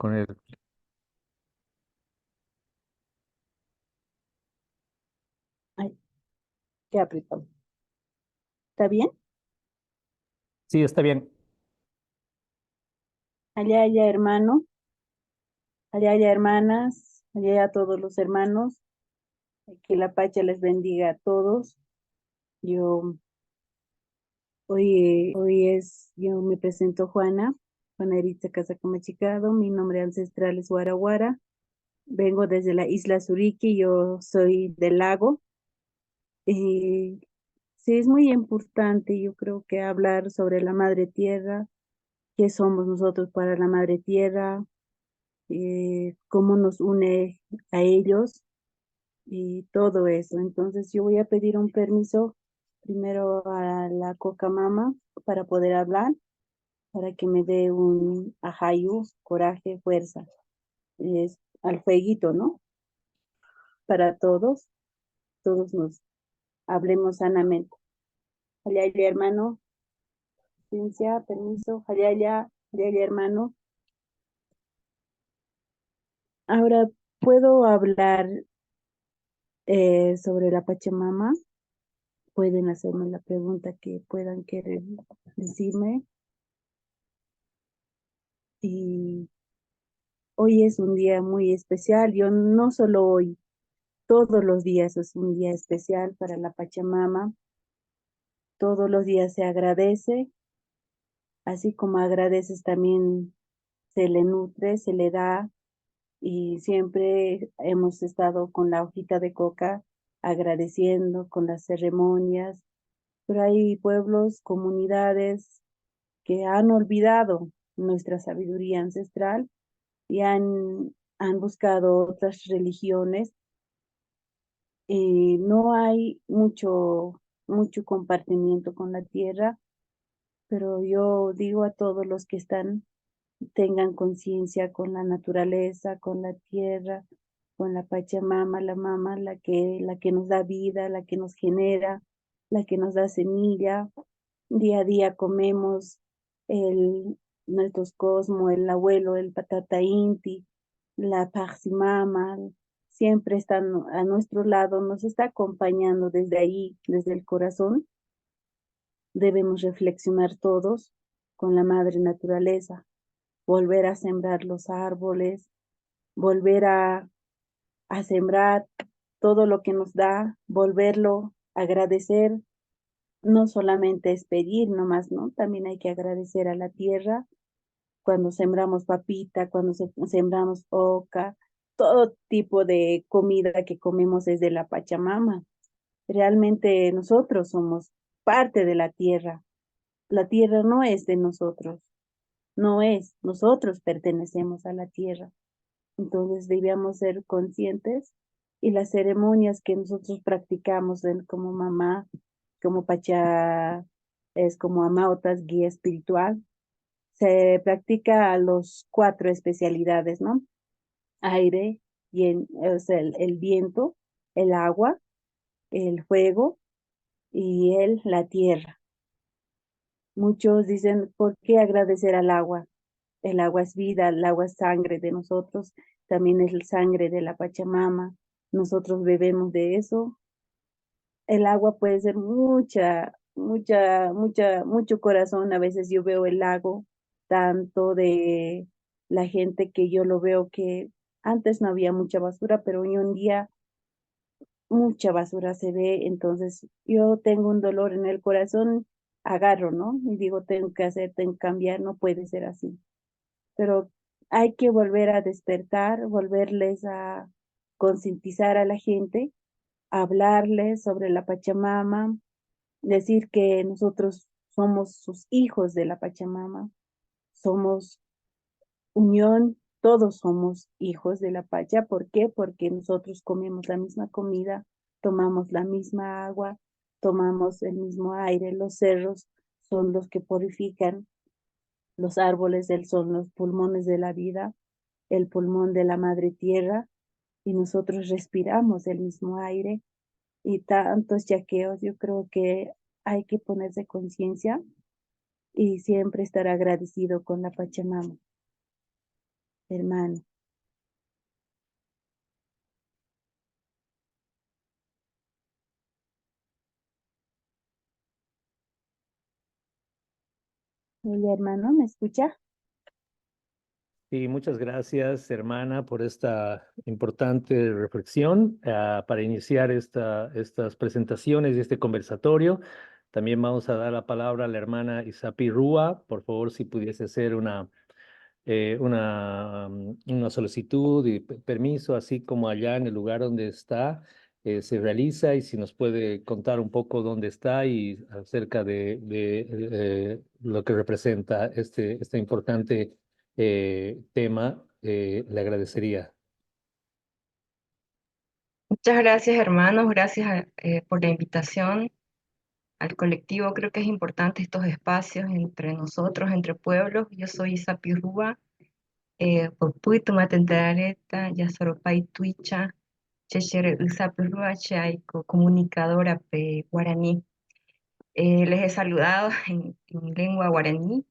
con el... Ay, qué apretado. ¿Está bien? Sí, está bien. Allá, allá, hermano. Allá, allá, hermanas. Allá, allá, todos los hermanos. Que la Pacha les bendiga a todos. Yo, yo me presento Juana, Juana Eritza Casacamachicado. Mi nombre ancestral es Guaraguara. Vengo desde la isla Suriqui. Yo soy del lago. Eh, sí, es muy importante, yo creo que hablar sobre la madre tierra, qué somos nosotros para la madre tierra, cómo nos une a ellos y todo eso. Entonces yo voy a pedir un permiso primero a la Cocamama para poder hablar, para que me dé un ajayu, coraje, fuerza. Es al fueguito, ¿no? Para todos nos hablemos sanamente. Allá, allá, hermano, ciencia, permiso, allá, allá, allá, allá, hermano. Ahora puedo hablar sobre la Pachamama. Pueden hacerme la pregunta que puedan querer decirme. Y hoy es un día muy especial. Yo no solo hoy, todos los días es un día especial para la Pachamama. Todos los días se agradece, así como agradeces también se le nutre, se le da. Y siempre hemos estado con la hojita de coca agradeciendo con las ceremonias, pero hay pueblos, comunidades que han olvidado nuestra sabiduría ancestral y han buscado otras religiones y no hay mucho compartimiento con la tierra, pero yo digo a todos los que están, tengan conciencia con la naturaleza, con la tierra, con la Pachamama, la mama, la que nos da vida, la que nos genera, la que nos da semilla. Día a día comemos el, nuestros cosmos, el abuelo, el patata inti, la Paximama, siempre están a nuestro lado, nos está acompañando desde ahí, desde el corazón. Debemos reflexionar todos con la madre naturaleza, volver a sembrar los árboles, volver a sembrar todo lo que nos da, volverlo a agradecer. No solamente es pedir nomás, ¿no? También hay que agradecer a la tierra cuando sembramos papita, cuando sembramos oca, todo tipo de comida que comemos es de la Pachamama. Realmente nosotros somos parte de la tierra. La tierra no es de nosotros, no es, nosotros pertenecemos a la tierra. Entonces debíamos ser conscientes y las ceremonias que nosotros practicamos como mamá, como Pacha, es como Amautas, guía espiritual, se practica a los cuatro especialidades, ¿no? Aire, o sea, el viento, el agua, el fuego y la tierra. Muchos dicen, ¿por qué agradecer al agua? El agua es vida, el agua es sangre de nosotros, también es la sangre de la Pachamama. Nosotros bebemos de eso. El agua puede ser mucho corazón. A veces yo veo el lago, tanto de la gente que yo lo veo que antes no había mucha basura, pero hoy en día mucha basura se ve. Entonces yo tengo un dolor en el corazón, agarro, ¿no? Y digo, tengo que hacer, tengo que cambiar, no puede ser así, pero hay que volver a despertar, volverles a concientizar a la gente, hablarles sobre la Pachamama, decir que nosotros somos sus hijos de la Pachamama, somos unión, todos somos hijos de la Pacha. ¿Por qué? Porque nosotros comemos la misma comida, tomamos la misma agua, tomamos el mismo aire, los cerros son los que purifican, los árboles son los pulmones de la vida, el pulmón de la madre tierra, y nosotros respiramos el mismo aire y tantos yaqueos. Yo creo que hay que ponerse conciencia y siempre estar agradecido con la Pachamama. hermano. Hola, hermano, ¿me escucha? Y muchas gracias, hermana, por esta importante reflexión para iniciar estas presentaciones y este conversatorio. También vamos a dar la palabra a la hermana Isapi Rúa. Por favor, si pudiese hacer una solicitud y permiso, así como allá en el lugar donde está, se realiza y si nos puede contar un poco dónde está y acerca de lo que representa este importante tema, le agradecería. Muchas gracias, hermanos. Gracias por la invitación al colectivo. Creo que es importante estos espacios entre nosotros, entre pueblos. Yo soy Isapirúa, Popuito Matentarareta, Yasoropay Tuicha, Chechere Isapirúa, Chaico, comunicadora guaraní. Les he saludado en lengua guaraní.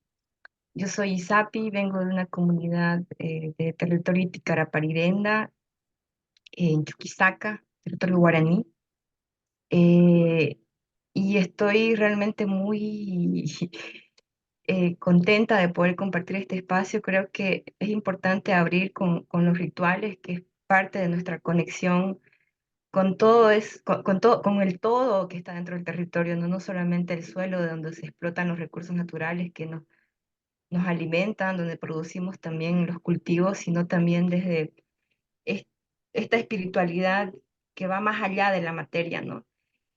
Yo soy Isapi, vengo de una comunidad de territorio Ticarapariderenda, en Chuquisaca, territorio guaraní. Eh, y estoy realmente muy contenta de poder compartir este espacio. Creo que es importante abrir con los rituales, que es parte de nuestra conexión con todo, con el todo que está dentro del territorio, no, no solamente el suelo de donde se explotan los recursos naturales que nos alimentan, donde producimos también los cultivos, sino también desde es- esta espiritualidad que va más allá de la materia, ¿no?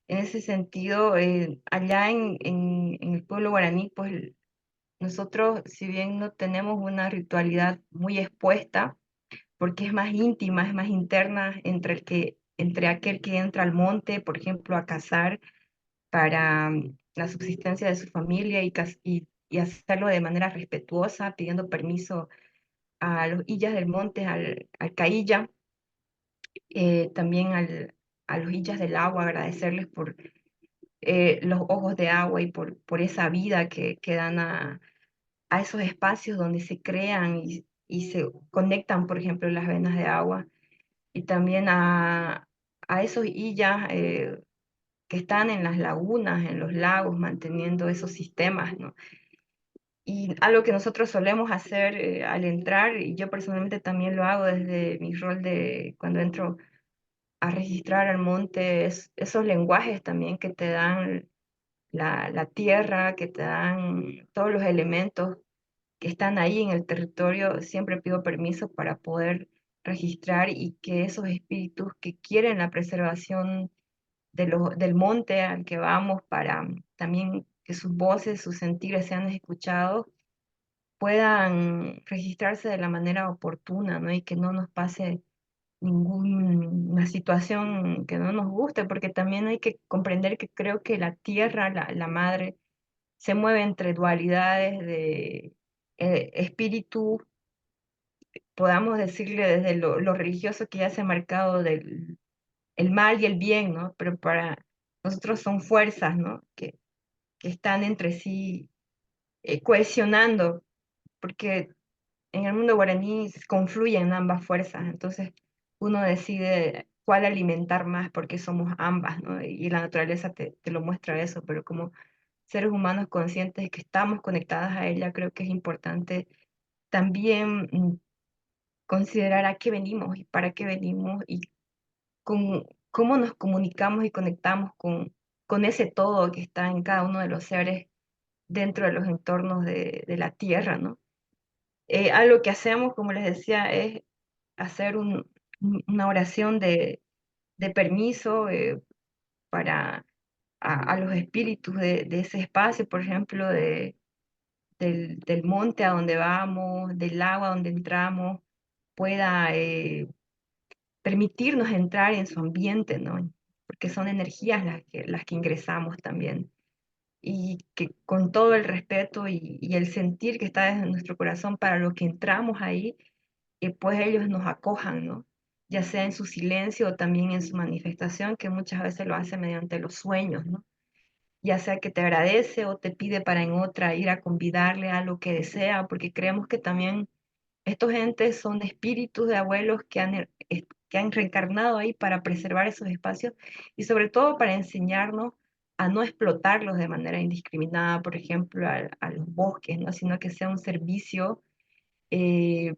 En ese sentido, allá en el pueblo guaraní, pues nosotros, si bien no tenemos una ritualidad muy expuesta, porque es más íntima, es más interna entre aquel que entra al monte, por ejemplo, a cazar para la subsistencia de su familia y hacerlo de manera respetuosa, pidiendo permiso a los illas del monte, al cailla, también a los illas del agua, agradecerles por los ojos de agua y por esa vida que dan a esos espacios donde se crean y se conectan, por ejemplo, las venas de agua, y también a esos illas que están en las lagunas, en los lagos, manteniendo esos sistemas, ¿no? Y algo que nosotros solemos hacer al entrar, y yo personalmente también lo hago desde mi rol de cuando entro a registrar al monte, es esos lenguajes también que te dan la tierra, que te dan todos los elementos que están ahí en el territorio. Siempre pido permiso para poder registrar y que esos espíritus que quieren la preservación del monte al que vamos, para también que sus voces, sus sentires sean escuchados, puedan registrarse de la manera oportuna, ¿no? Y que no nos pase ninguna situación que no nos guste, porque también hay que comprender que creo que la tierra, la madre, se mueve entre dualidades de espíritu, podamos decirle desde lo religioso, que ya se ha marcado del el mal y el bien, ¿no? Pero para nosotros son fuerzas, ¿no? Que están entre sí cohesionando, porque en el mundo guaraní confluyen ambas fuerzas, entonces uno decide cuál alimentar más porque somos ambas, ¿no? Y la naturaleza te lo muestra eso, pero como seres humanos conscientes de que estamos conectadas a ella, creo que es importante también considerar a qué venimos y para qué venimos y cómo nos comunicamos y conectamos con ese todo que está en cada uno de los seres dentro de los entornos de la Tierra, ¿no? Algo que hacemos, como les decía, es hacer una oración de permiso para a los espíritus de ese espacio, por ejemplo, del monte a donde vamos, del agua donde entramos, pueda permitirnos entrar en su ambiente, ¿no? Porque son energías las que ingresamos también. Y que con todo el respeto y el sentir que está en nuestro corazón para lo que entramos ahí, pues ellos nos acojan, ¿no? Ya sea en su silencio o también en su manifestación, que muchas veces lo hace mediante los sueños, ¿no? Ya sea que te agradece o te pide para en otra ir a convidarle a lo que desea, porque creemos que también Estos entes son espíritus de abuelos que han reencarnado ahí para preservar esos espacios y sobre todo para enseñarnos a no explotarlos de manera indiscriminada, por ejemplo, a los bosques, ¿no? Sino que sea un servicio eh,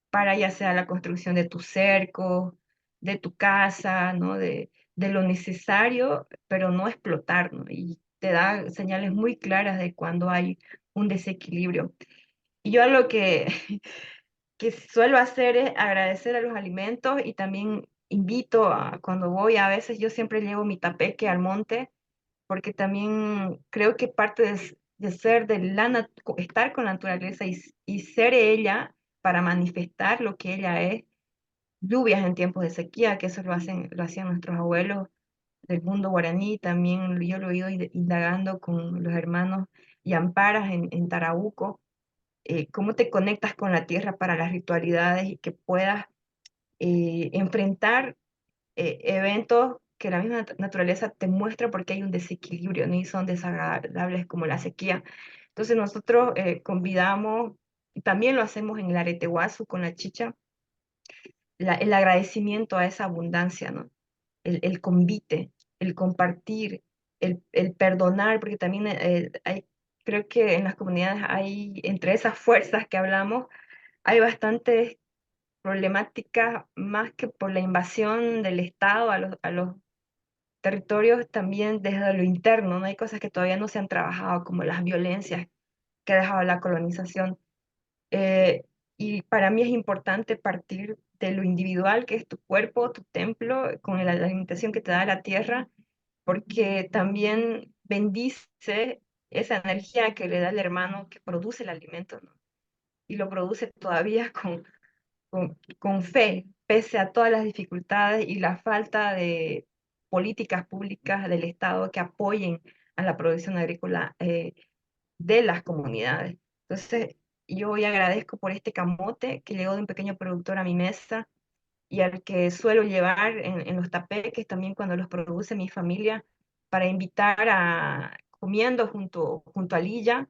para ya sea la construcción de tu cerco, de tu casa, ¿no? De lo necesario, pero no explotar, ¿no? Y te da señales muy claras de cuando hay un desequilibrio. Y yo lo que suelo hacer es agradecer a los alimentos y también invito a, cuando voy, a veces yo siempre llevo mi tapeque al monte, porque también creo que parte de ser de estar con la naturaleza y ser ella para manifestar lo que ella es, lluvias en tiempos de sequía, que eso lo hacían nuestros abuelos del mundo guaraní, también yo lo he ido indagando con los hermanos Yamparas en Tarabuco, cómo te conectas con la tierra para las ritualidades y que puedas enfrentar eventos que la misma naturaleza te muestra porque hay un desequilibrio, ¿no? Y son desagradables como la sequía. Entonces nosotros convidamos, y también lo hacemos en el Aretehuazu con la chicha, el agradecimiento a esa abundancia, ¿no? El convite, el compartir, el perdonar, porque también hay, creo que en las comunidades hay, entre esas fuerzas que hablamos, hay bastantes problemáticas más que por la invasión del Estado a los territorios también desde lo interno, ¿no? Hay cosas que todavía no se han trabajado, como las violencias que ha dejado la colonización. Eh, y para mí es importante partir de lo individual, que es tu cuerpo, tu templo, con la alimentación que te da la tierra, porque también bendice esa energía que le da el hermano que produce el alimento, ¿no? Y lo produce todavía con fe, pese a todas las dificultades y la falta de políticas públicas del Estado que apoyen a la producción agrícola de las comunidades. Entonces, yo hoy agradezco por este camote que llegó de un pequeño productor a mi mesa y al que suelo llevar en los tapeques también cuando los produce mi familia para invitar a comiendo junto a Lilla.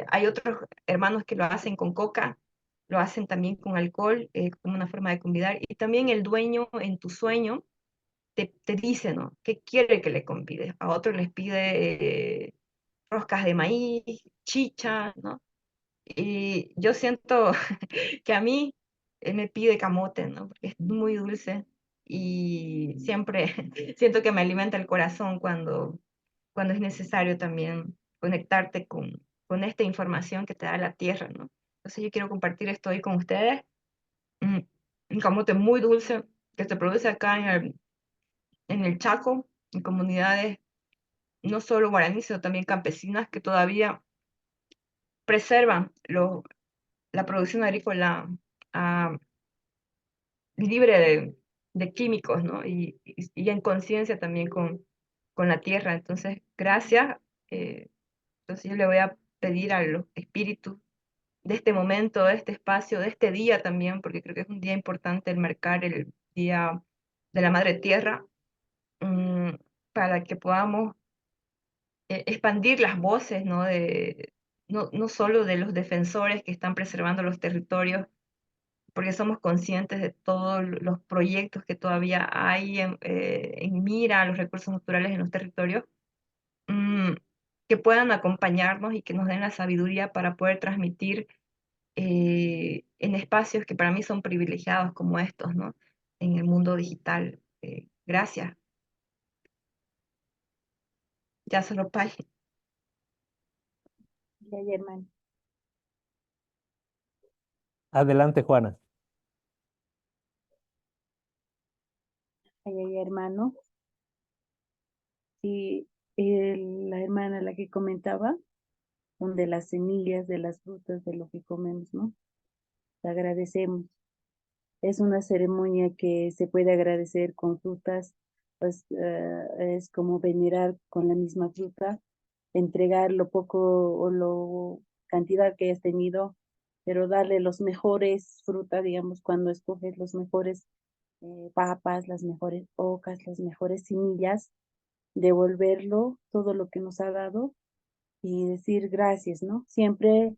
Hay otros hermanos que lo hacen con coca, lo hacen también con alcohol, como una forma de convidar. Y también el dueño en tu sueño te dice, ¿no? ¿Qué quiere que le convides? A otros les pide roscas de maíz, chicha, ¿no? Y yo siento que a mí me pide camote, ¿no? Porque es muy dulce y siempre siento que me alimenta el corazón cuando es necesario también conectarte con esta información que te da la tierra, ¿no? Entonces yo quiero compartir esto hoy con ustedes. Mm, un camote muy dulce que se produce acá en el Chaco, en comunidades no solo guaraníes, sino también campesinas que todavía preservan la producción agrícola ah, libre de químicos, ¿no? Y en conciencia también con la tierra. Entonces, gracias. Entonces yo le voy a pedir a los espíritus de este momento, de este espacio, de este día también, porque creo que es un día importante el marcar el Día de la Madre Tierra, mm, para que podamos expandir las voces, ¿no? No solo de los defensores que están preservando los territorios, porque somos conscientes de todos los proyectos que todavía hay en mira a los recursos naturales en los territorios, mm, que puedan acompañarnos y que nos den la sabiduría para poder transmitir en espacios que para mí son privilegiados como estos, ¿no? En el mundo digital. Gracias. Ya solo pay. Y ahí, hermano. Adelante, Juana. Ahí, hermano. Y la hermana, la que comentaba, son de las semillas, de las frutas, de lo que comemos, ¿no? Te agradecemos. Es una ceremonia que se puede agradecer con frutas, pues es como venerar con la misma fruta, entregar lo poco o lo cantidad que hayas tenido, pero darle los mejores frutas, digamos, cuando escoges los mejores papas, las mejores ocas, las mejores semillas, devolverlo todo lo que nos ha dado y decir gracias, ¿no? Siempre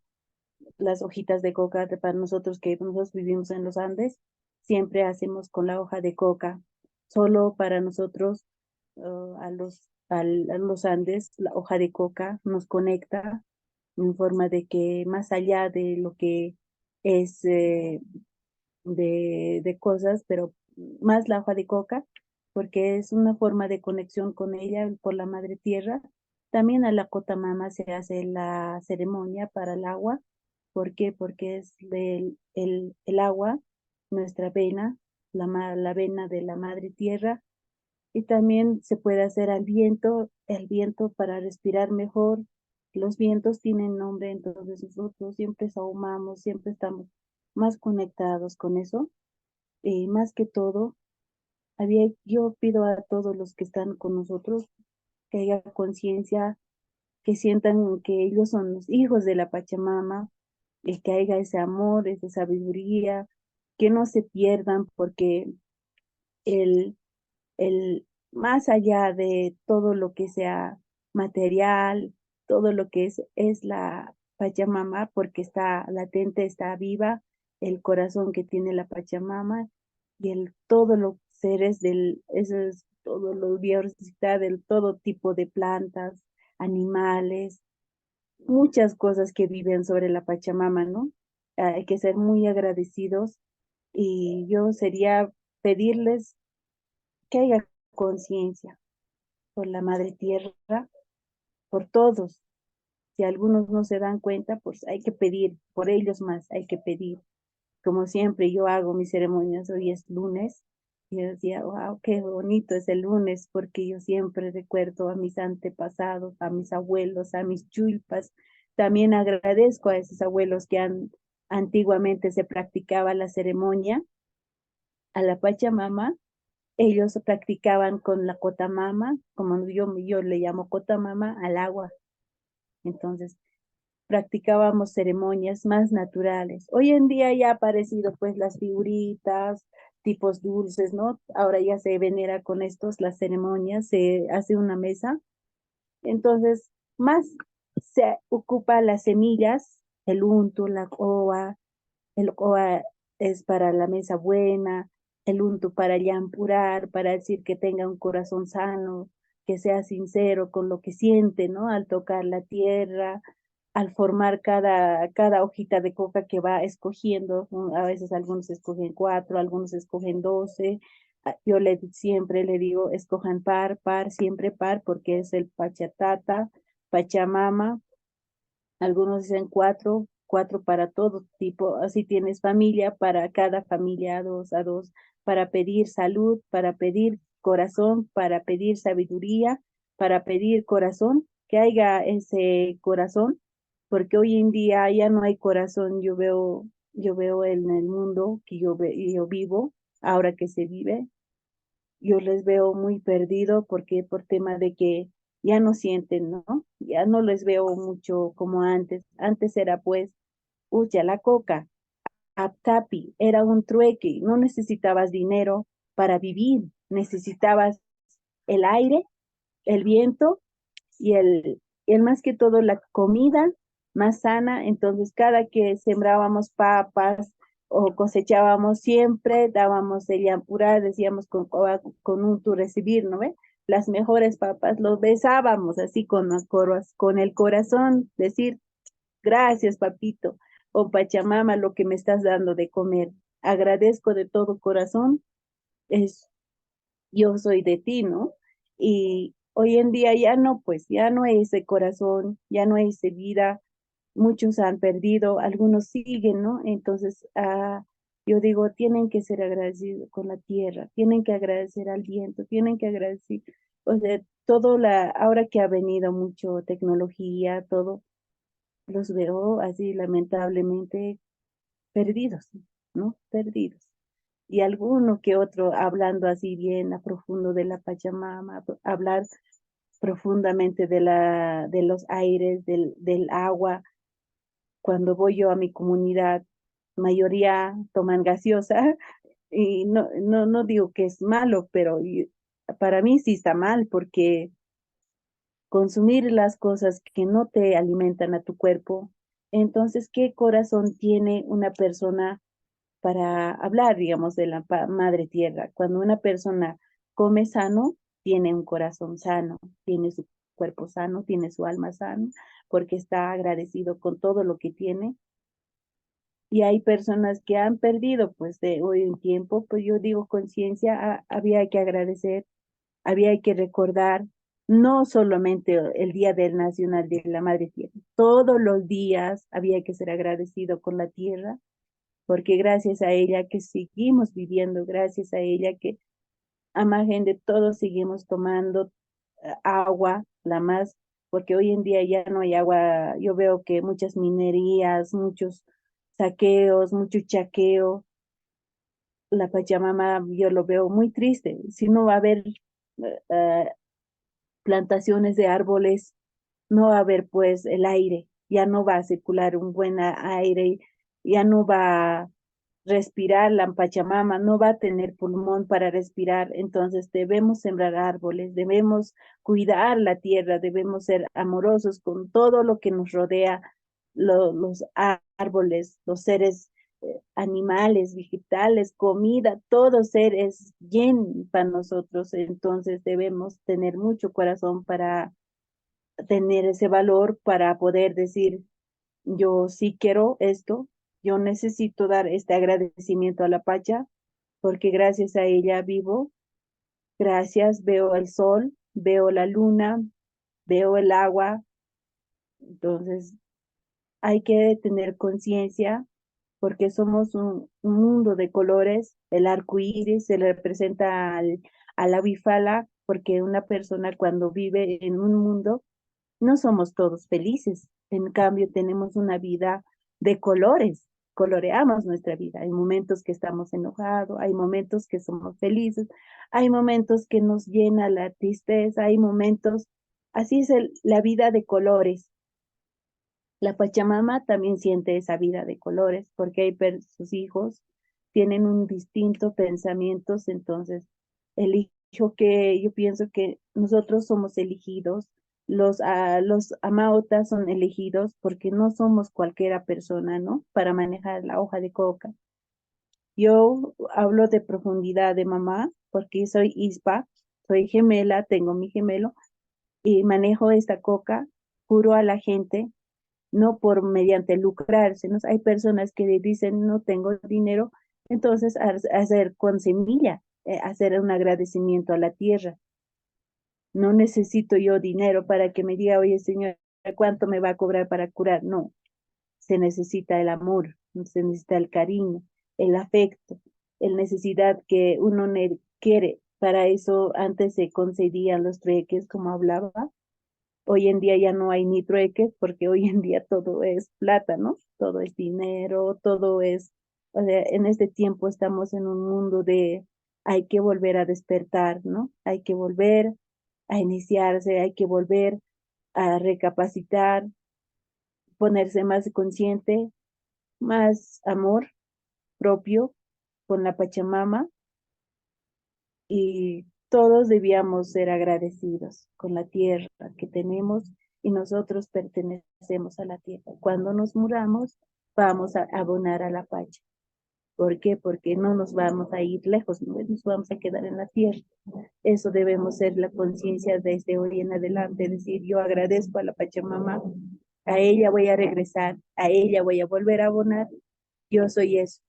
las hojitas de coca para nosotros que nosotros vivimos en los Andes, siempre hacemos con la hoja de coca. Solo para nosotros, a los Andes, la hoja de coca nos conecta en forma de que más allá de lo que es de cosas, pero más la hoja de coca, porque es una forma de conexión con ella, por la madre tierra. También a la Cotamama se hace la ceremonia para el agua. ¿Por qué? Porque es el agua, nuestra vena, la vena de la madre tierra. Y también se puede hacer al viento, el viento para respirar mejor. Los vientos tienen nombre, entonces nosotros siempre sahumamos, siempre estamos más conectados con eso. Y más que todo, yo pido a todos los que están con nosotros que haya conciencia, que sientan que ellos son los hijos de la Pachamama, y que haya ese amor, esa sabiduría, que no se pierdan, porque el, el más allá de todo lo que sea material, todo lo que es la Pachamama, porque está latente, está viva, el corazón que tiene la Pachamama y todos los seres eso es todo lo biodiversidad del todo tipo de plantas, animales, muchas cosas que viven sobre la Pachamama, ¿no? Hay que ser muy agradecidos y yo sería pedirles que haya conciencia por la madre tierra, por todos. Si algunos no se dan cuenta, pues hay que pedir, por ellos más, hay que pedir. Como siempre, yo hago mis ceremonias, hoy es lunes, y yo decía, wow, qué bonito es el lunes, porque yo siempre recuerdo a mis antepasados, a mis abuelos, a mis chulpas. También agradezco a esos abuelos que antiguamente se practicaba la ceremonia a la Pachamama. Ellos practicaban con la cotamama, como yo le llamo cotamama, al agua. Entonces, practicábamos ceremonias más naturales. Hoy en día ya ha aparecido pues las figuritas, tipos dulces, ¿no? Ahora ya se venera con estos las ceremonias, se hace una mesa. Entonces, más se ocupa las semillas, el unto, la coa, el OA es para la mesa buena, el unto para llampurar, para decir que tenga un corazón sano, que sea sincero con lo que siente, ¿no? Al tocar la tierra, al formar cada hojita de coca que va escogiendo. A veces algunos escogen 4, algunos escogen 12. Yo siempre le digo, escojan par, siempre par, porque es el Pachatata, Pachamama, algunos dicen 4, 4 para todo tipo. Así tienes familia, para cada familia a dos, para pedir salud, para pedir corazón, para pedir sabiduría, para pedir corazón, que haya ese corazón, porque hoy en día ya no hay corazón. Yo veo en el mundo que yo vivo, ahora que se vive, yo les veo muy perdido porque por tema de que ya no sienten, ¿no? Ya no les veo mucho como antes. Antes era pues, ucha, la coca, aptapi, era un trueque, no necesitabas dinero para vivir, necesitabas el aire, el viento y el más que todo la comida más sana. Entonces cada que sembrábamos papas o cosechábamos, siempre dábamos el yampurá, decíamos con un tu recibir, ¿no ve? Las mejores papas, los besábamos así con el corazón, decir gracias papito o Pachamama, lo que me estás dando de comer. Agradezco de todo corazón, es yo soy de ti, ¿no? Y hoy en día ya no, pues ya no hay ese corazón, ya no hay esa vida, muchos han perdido, algunos siguen, ¿no? Entonces, yo digo, tienen que ser agradecidos con la tierra, tienen que agradecer al viento, tienen que agradecer, o sea, ahora que ha venido mucho tecnología, todo, los veo así lamentablemente perdidos, ¿no? Perdidos y alguno que otro hablando así bien a profundo de la Pachamama, hablar profundamente de los aires, del agua. Cuando voy yo a mi comunidad, mayoría toman gaseosa y no digo que es malo, pero para mí sí está mal porque consumir las cosas que no te alimentan a tu cuerpo, Entonces, ¿qué corazón tiene una persona para hablar, digamos, de la madre tierra? Cuando una persona come sano, tiene un corazón sano, tiene su cuerpo sano, tiene su alma sana, porque está agradecido con todo lo que tiene. Y hay personas que han perdido, pues, de hoy en tiempo, pues yo digo, conciencia, había que agradecer, había que recordar, no solamente el Día del Nacional de la Madre Tierra, todos los días había que ser agradecido con la tierra, porque gracias a ella que seguimos viviendo, gracias a ella que a margen de todo seguimos tomando agua, la más, porque hoy en día ya no hay agua, yo veo que muchas minerías, muchos saqueos, mucho chaqueo, la Pachamama yo lo veo muy triste, si no va a haber eh, plantaciones de árboles, no va a haber pues el aire, ya no va a circular un buen aire, ya no va a respirar la Pachamama, no va a tener pulmón para respirar, entonces debemos sembrar árboles, debemos cuidar la tierra, debemos ser amorosos con todo lo que nos rodea, los árboles, los seres animales, vegetales, comida, todo ser es bien para nosotros, entonces debemos tener mucho corazón para tener ese valor para poder decir, yo sí quiero esto, yo necesito dar este agradecimiento a la Pacha, porque gracias a ella vivo, gracias, veo el sol, veo la luna, veo el agua, entonces hay que tener conciencia porque somos un mundo de colores, el arco iris se le representa a la bifala, porque una persona cuando vive en un mundo no somos todos felices. En cambio, tenemos una vida de colores, coloreamos nuestra vida. Hay momentos que estamos enojados, hay momentos que somos felices, hay momentos que nos llena la tristeza, hay momentos, así es la vida de colores. La Pachamama también siente esa vida de colores porque sus hijos tienen un distinto pensamientos, entonces el hijo que yo pienso que nosotros somos elegidos, los amaotas son elegidos porque no somos cualquiera persona, ¿no? Para manejar la hoja de coca. Yo hablo de profundidad de mamá porque soy ispa, soy gemela, tengo mi gemelo y manejo esta coca, curo a la gente no por mediante lucrarse, ¿no? Hay personas que dicen, no tengo dinero, entonces hacer con semilla, hacer un agradecimiento a la tierra. No necesito yo dinero para que me diga, oye, señor, ¿cuánto me va a cobrar para curar? No, se necesita el amor, se necesita el cariño, el afecto, el necesidad que uno quiere. Para eso antes se concedían los trueques, como hablaba, hoy en día ya no hay ni trueques porque hoy en día todo es plata, ¿no? Todo es dinero, todo es, o sea, en este tiempo estamos en un mundo de hay que volver a despertar, ¿no? Hay que volver a iniciarse, hay que volver a recapacitar, ponerse más consciente, más amor propio con la Pachamama y todos debíamos ser agradecidos con la tierra que tenemos y nosotros pertenecemos a la tierra. Cuando nos muramos, vamos a abonar a la Pacha. ¿Por qué? Porque no nos vamos a ir lejos, no nos vamos a quedar en la tierra. Eso debemos ser la conciencia desde hoy en adelante, decir, yo agradezco a la Pachamama, a ella voy a regresar, a ella voy a volver a abonar. Yo soy eso,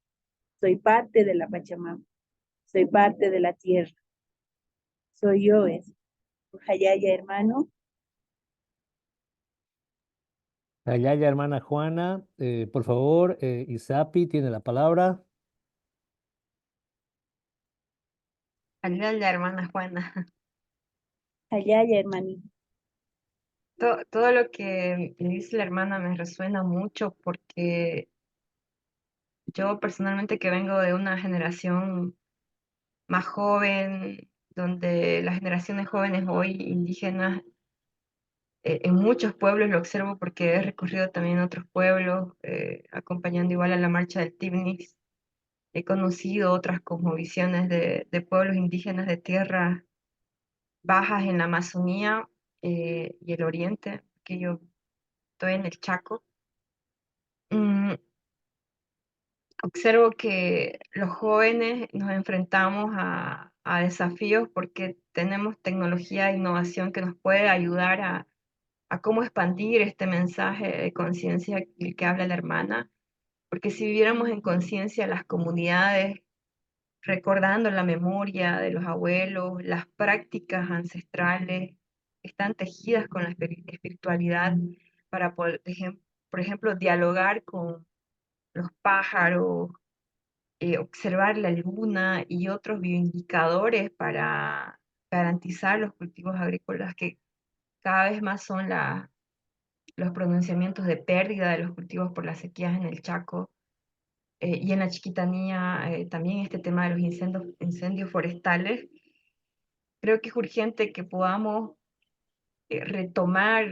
soy parte de la Pachamama, soy parte de la tierra, soy yo eso. Hayaya, hermano. Allá, ya, hermana Juana, por favor, Isapi tiene la palabra. La hermana Juana. Hayaya, hermanito. Todo lo que me dice la hermana me resuena mucho porque yo personalmente que vengo de una generación más joven, donde las generaciones jóvenes hoy indígenas, en muchos pueblos lo observo porque he recorrido también otros pueblos, acompañando igual a la marcha del Tivnix. He conocido otras cosmovisiones de pueblos indígenas de tierras bajas en la Amazonía y el Oriente, que yo estoy en el Chaco. mm, observo que los jóvenes nos enfrentamos a desafíos porque tenemos tecnología e innovación que nos puede ayudar a cómo expandir este mensaje de conciencia del que habla la hermana, porque si viviéramos en conciencia las comunidades, recordando la memoria de los abuelos, las prácticas ancestrales, están tejidas con la espiritualidad para poder, por ejemplo, dialogar con los pájaros, observar la luna y otros bioindicadores para garantizar los cultivos agrícolas que cada vez más son los pronunciamientos de pérdida de los cultivos por las sequías en el Chaco. Y en la Chiquitanía también este tema de los incendios forestales. Creo que es urgente que podamos retomar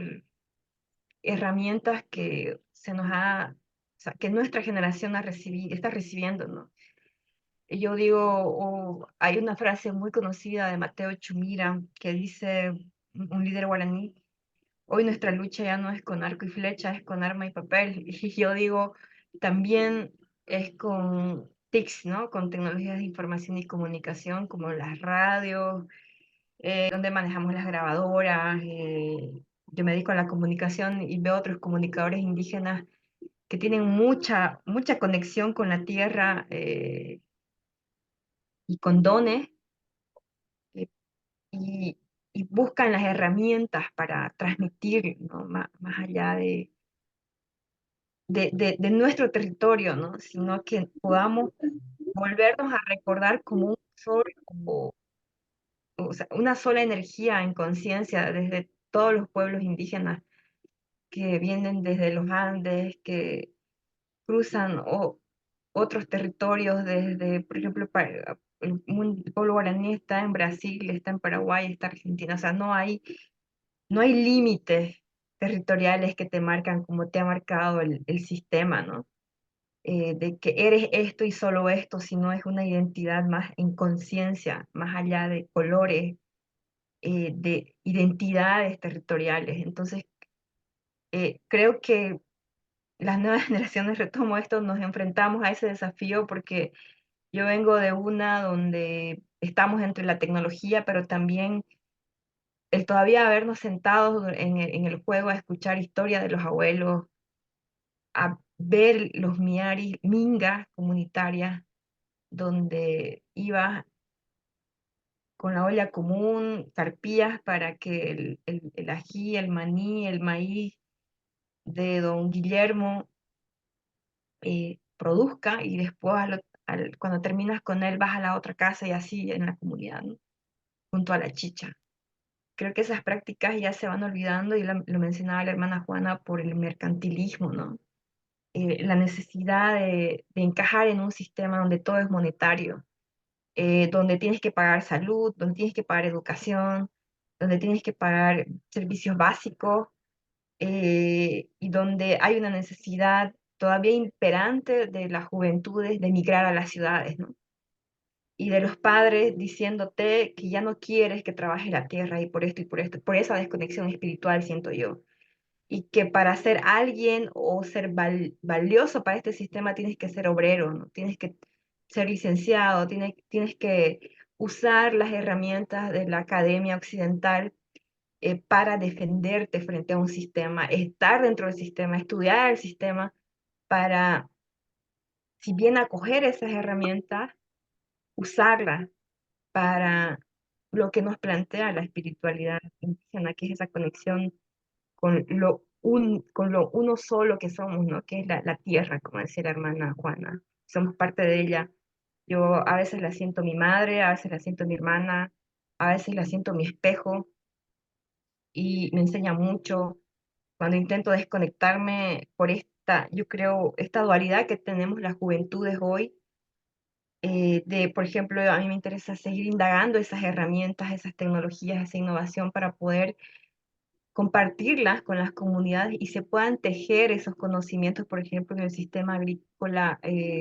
herramientas que se nos ha, o sea, que nuestra generación está recibiendo, ¿no? Y yo digo, hay una frase muy conocida de Mateo Chumira que dice, un líder guaraní: hoy nuestra lucha ya no es con arco y flecha, es con arma y papel. Y yo digo, también es con TICs, ¿no? Con tecnologías de información y comunicación como las radios, donde manejamos las grabadoras. Yo me dedico a la comunicación y veo otros comunicadores indígenas que tienen mucha conexión con la tierra y con dones, eh, y, y buscan las herramientas para transmitir, ¿no? Más allá de nuestro territorio, ¿no? Sino que podamos volvernos a recordar como o sea, una sola energía en conciencia desde todos los pueblos indígenas que vienen desde los Andes, que cruzan otros territorios desde, por ejemplo, el pueblo guaraní está en Brasil, está en Paraguay, está en Argentina. O sea, no hay límites territoriales que te marcan como te ha marcado el sistema, ¿no? De que eres esto y solo esto, sino es una identidad más en conciencia, más allá de colores, de identidades territoriales. Entonces, creo que las nuevas generaciones, retomo esto, nos enfrentamos a ese desafío porque yo vengo de una donde estamos entre la tecnología, pero también el todavía habernos sentados en el juego a escuchar historias de los abuelos, a ver los miaris, mingas comunitarias, donde ibas con la olla común, carpías para que el ají, el maní, el maíz de don Guillermo produzca, y después cuando terminas con él vas a la otra casa y así en la comunidad, ¿no? Junto a la chicha. Creo que esas prácticas ya se van olvidando y lo mencionaba la hermana Juana por el mercantilismo, ¿no? La necesidad de encajar en un sistema donde todo es monetario, donde tienes que pagar salud, donde tienes que pagar educación, donde tienes que pagar servicios básicos, y donde hay una necesidad todavía imperante de las juventudes de migrar a las ciudades, ¿no? Y de los padres diciéndote que ya no quieres que trabaje la tierra y por esto y por esto, por esa desconexión espiritual, siento yo. Y que para ser alguien o ser valioso para este sistema tienes que ser obrero, ¿no? Tienes que ser licenciado, tienes que usar las herramientas de la academia occidental para defenderte frente a un sistema, estar dentro del sistema, estudiar el sistema para, si bien acoger esas herramientas, usarlas para lo que nos plantea la espiritualidad indígena, que es esa conexión con lo uno solo que somos, ¿no? Que es la tierra, como decía la hermana Juana. Somos parte de ella. Yo a veces la siento mi madre, a veces la siento mi hermana, a veces la siento mi espejo, y me enseña mucho. Cuando intento desconectarme por yo creo, esta dualidad que tenemos las juventudes hoy, por ejemplo, a mí me interesa seguir indagando esas herramientas, esas tecnologías, esa innovación para poder compartirlas con las comunidades y se puedan tejer esos conocimientos, por ejemplo, en el sistema agrícola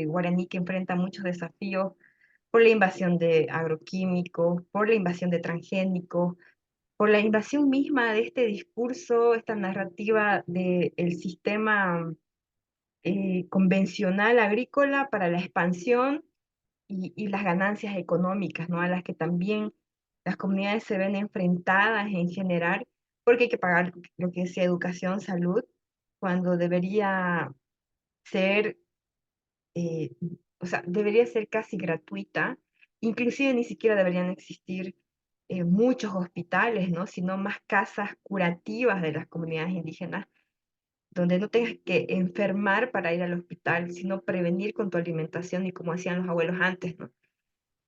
guaraní, que enfrenta muchos desafíos por la invasión de agroquímicos, por la invasión de transgénicos, por la invasión misma de este discurso, esta narrativa del sistema convencional agrícola para la expansión y las ganancias económicas, ¿no? A las que también las comunidades se ven enfrentadas en general, porque hay que pagar lo que es educación, salud, cuando debería ser, eh, o sea, debería ser casi gratuita, inclusive ni siquiera deberían existir muchos hospitales, ¿no? Sino más casas curativas de las comunidades indígenas, donde no tengas que enfermar para ir al hospital, sino prevenir con tu alimentación y como hacían los abuelos antes, ¿no?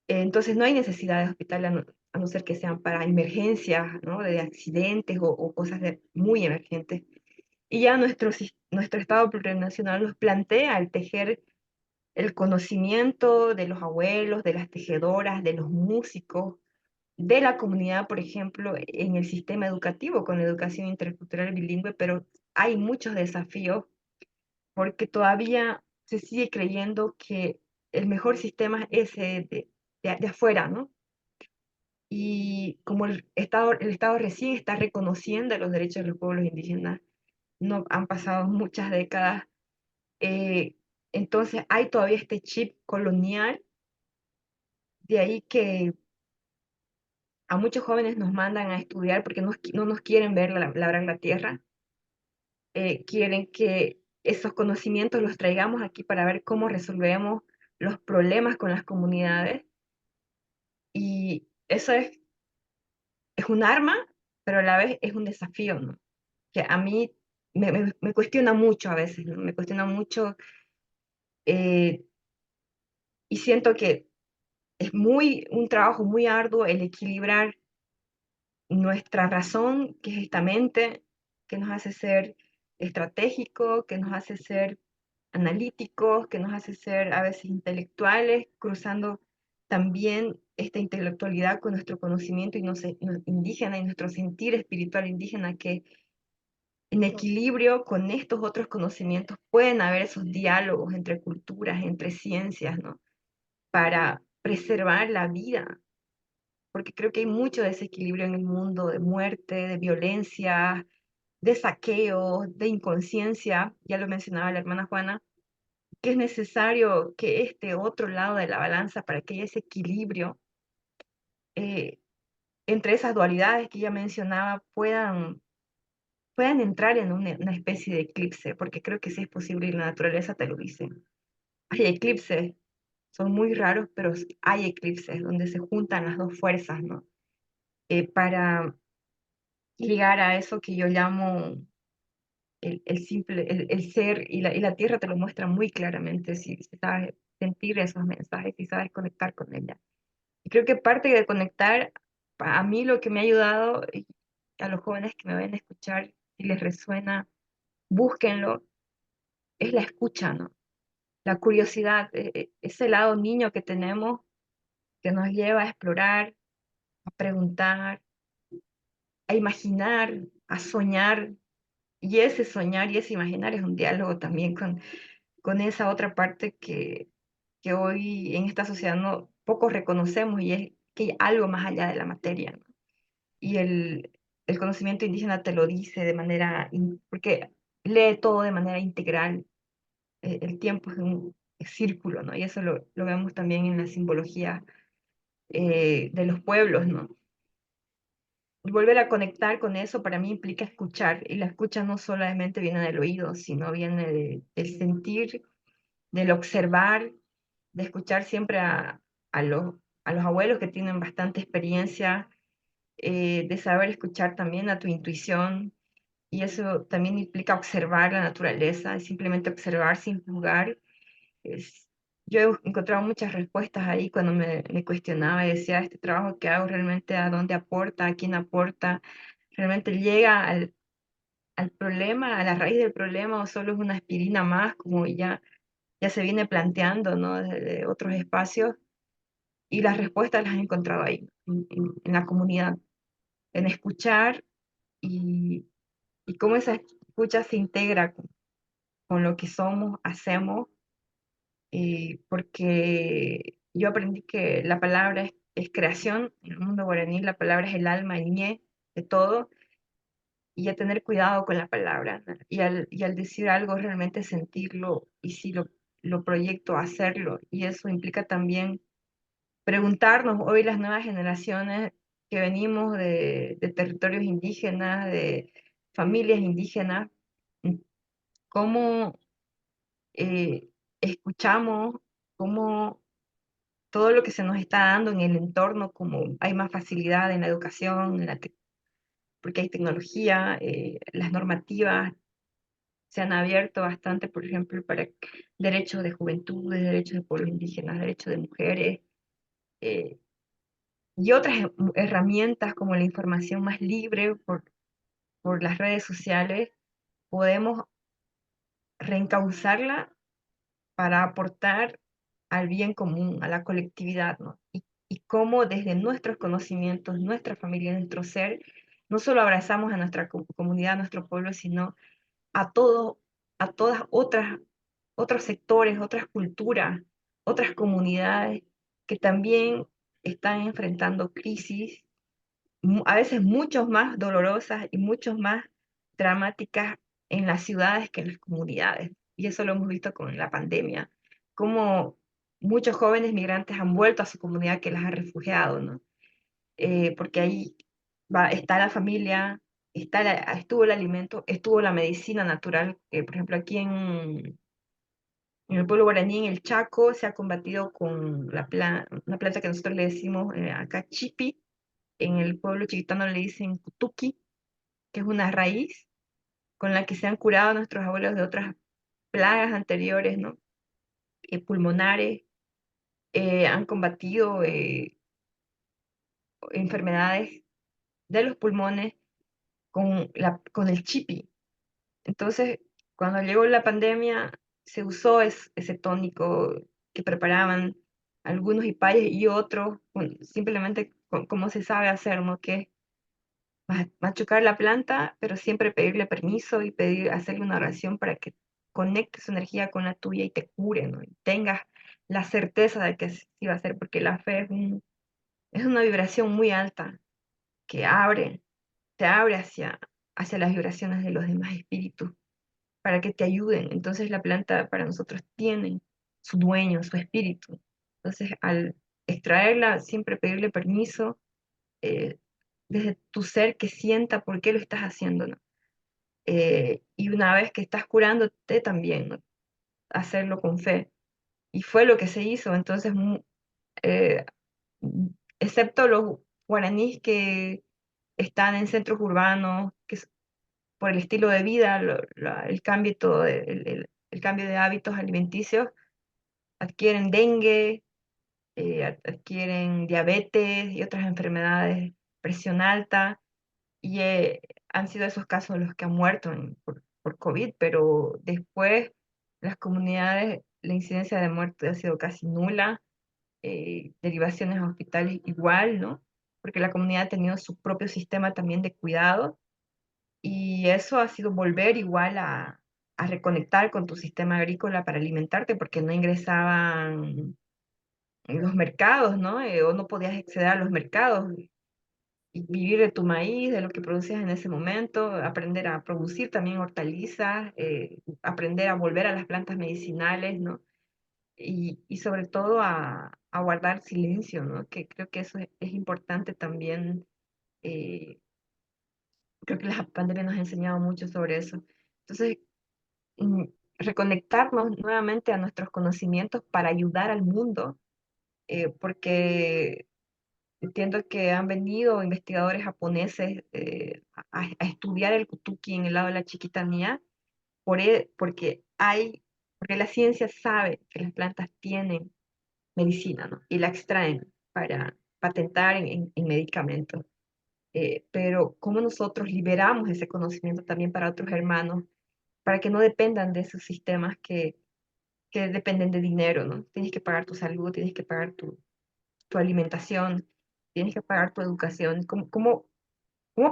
Entonces no hay necesidad de hospital a no ser que sean para emergencias, ¿no? De accidentes o cosas muy emergentes. Y ya nuestro Estado plurinacional nos plantea el tejer el conocimiento de los abuelos, de las tejedoras, de los músicos, de la comunidad, por ejemplo, en el sistema educativo con la educación intercultural bilingüe, pero hay muchos desafíos porque todavía se sigue creyendo que el mejor sistema es ese de afuera, ¿no? Y como el Estado recién está reconociendo los derechos de los pueblos indígenas, no han pasado muchas décadas, eh, entonces hay todavía este chip colonial, de ahí que a muchos jóvenes nos mandan a estudiar porque no nos quieren ver labrar la tierra, quieren que esos conocimientos los traigamos aquí para ver cómo resolvemos los problemas con las comunidades. Y eso es un arma, pero a la vez es un desafío, ¿no? Que a mí me cuestiona mucho a veces, ¿no? Me cuestiona mucho eh, y siento que es un trabajo muy arduo el equilibrar nuestra razón, que es esta mente, que nos hace ser estratégico, que nos hace ser analíticos, que nos hace ser a veces intelectuales, cruzando también esta intelectualidad con nuestro conocimiento indígena y nuestro sentir espiritual indígena, que en equilibrio con estos otros conocimientos pueden haber esos diálogos entre culturas, entre ciencias, ¿no? Para preservar la vida, porque creo que hay mucho desequilibrio en el mundo de muerte, de violencia, de saqueo, de inconsciencia, ya lo mencionaba la hermana Juana, que es necesario que este otro lado de la balanza, para que haya ese equilibrio eh, entre esas dualidades que ya mencionaba, puedan entrar en una especie de eclipse, porque creo que sí es posible y la naturaleza te lo dice. Hay eclipses, son muy raros, pero hay eclipses donde se juntan las dos fuerzas, ¿no? Para llegar a eso que yo llamo el ser, y la tierra te lo muestra muy claramente si sabes sentir esos mensajes, si sabes conectar con ella. Y creo que parte de conectar, a mí lo que me ha ayudado, y a los jóvenes que me ven a escuchar, si les resuena, búsquenlo, es la escucha, ¿no? La curiosidad, ese lado niño que tenemos que nos lleva a explorar, a preguntar, a imaginar, a soñar. Y ese soñar y ese imaginar es un diálogo también con esa otra parte que hoy en esta sociedad no poco reconocemos, y es que hay algo más allá de la materia, ¿no? Y el conocimiento indígena te lo dice de manera, porque lee todo de manera integral. El tiempo es un círculo, ¿no? Y eso lo vemos también en la simbología de los pueblos, ¿no? Y volver a conectar con eso para mí implica escuchar, y la escucha no solamente viene del oído, sino viene del sentir, del observar, de escuchar siempre a a los abuelos que tienen bastante experiencia, de saber escuchar también a tu intuición, y eso también implica observar la naturaleza, simplemente observar sin juzgar. Es, yo he encontrado muchas respuestas ahí cuando me cuestionaba y decía, este trabajo que hago realmente a dónde aporta, a quién aporta, realmente llega al problema, a la raíz del problema, o solo es una aspirina más, como ya se viene planteando, ¿no? Desde otros espacios, y las respuestas las he encontrado ahí, en la comunidad, en escuchar y, y cómo esa escucha se integra con lo que somos, hacemos, porque yo aprendí que la palabra es creación. En el mundo guaraní la palabra es el alma, el ñe de todo, y a tener cuidado con la palabra, ¿no? Y al decir algo realmente sentirlo y si lo proyecto hacerlo. Y eso implica también preguntarnos hoy las nuevas generaciones que venimos de territorios indígenas, de familias indígenas, cómo escuchamos, cómo todo lo que se nos está dando en el entorno, como hay más facilidad en la educación, porque hay tecnología, las normativas se han abierto bastante, por ejemplo, para derechos de juventudes, derechos de pueblos indígenas, derechos de mujeres, eh, y otras herramientas como la información más libre por las redes sociales, podemos reencauzarla para aportar al bien común, a la colectividad, ¿no? Y cómo desde nuestros conocimientos, nuestra familia, nuestro ser, no solo abrazamos a nuestra comunidad, a nuestro pueblo, sino a todo, a todas otros sectores, otras culturas, otras comunidades que también están enfrentando crisis, a veces mucho más dolorosas y mucho más dramáticas en las ciudades que en las comunidades. Y eso lo hemos visto con la pandemia, como muchos jóvenes migrantes han vuelto a su comunidad que las ha refugiado, ¿no? Porque ahí está la familia, estuvo el alimento, estuvo la medicina natural, por ejemplo aquí en el pueblo guaraní, en el Chaco, se ha combatido con una planta que nosotros le decimos acá chipi, en el pueblo chiquitano le dicen kutuki, que es una raíz con la que se han curado nuestros abuelos de otras plagas anteriores, ¿no? Pulmonares, han combatido enfermedades de los pulmones con el chipi. Entonces, cuando llegó la pandemia, se usó ese tónico que preparaban algunos hipayes y otros, simplemente como se sabe hacer, ¿no? Que es machucar la planta, pero siempre pedirle permiso y hacerle una oración para que conecte su energía con la tuya y te cure, ¿no? Y tengas la certeza de que así va a ser, porque la fe es una vibración muy alta que te abre hacia las vibraciones de los demás espíritus para que te ayuden. Entonces la planta para nosotros tiene su dueño, su espíritu. Entonces al extraerla, siempre pedirle permiso eh, desde tu ser que sienta por qué lo estás haciendo, ¿no? Y una vez que estás curándote también, ¿no? Hacerlo con fe. Y fue lo que se hizo. Entonces, eh, excepto los guaraníes que están en centros urbanos, por el estilo de vida, el cambio, el cambio de hábitos alimenticios, adquieren dengue, adquieren diabetes y otras enfermedades, presión alta, y han sido esos casos los que han muerto por COVID, pero después las comunidades, la incidencia de muerte ha sido casi nula, derivaciones a hospitales igual, ¿no? Porque la comunidad ha tenido su propio sistema también de cuidado y eso ha sido volver igual a reconectar con tu sistema agrícola para alimentarte porque no ingresaban en los mercados, ¿no? O no podías acceder a los mercados y vivir de tu maíz, de lo que producías en ese momento, aprender a producir también hortalizas, aprender a volver a las plantas medicinales, ¿no? Y sobre todo a guardar silencio, ¿no? Que creo que eso es importante también. eh, Creo que la pandemia nos ha enseñado mucho sobre eso. Entonces, mm, reconectarnos nuevamente a nuestros conocimientos para ayudar al mundo, porque entiendo que han venido investigadores japoneses a estudiar el kutuki en el lado de la chiquitanía, porque la ciencia sabe que las plantas tienen medicina, ¿no? Y la extraen para patentar en medicamentos. Pero cómo nosotros liberamos ese conocimiento también para otros hermanos, para que no dependan de esos sistemas que dependen de dinero, ¿no? Tienes que pagar tu salud, tienes que pagar tu alimentación, tienes que pagar tu educación. ¿Cómo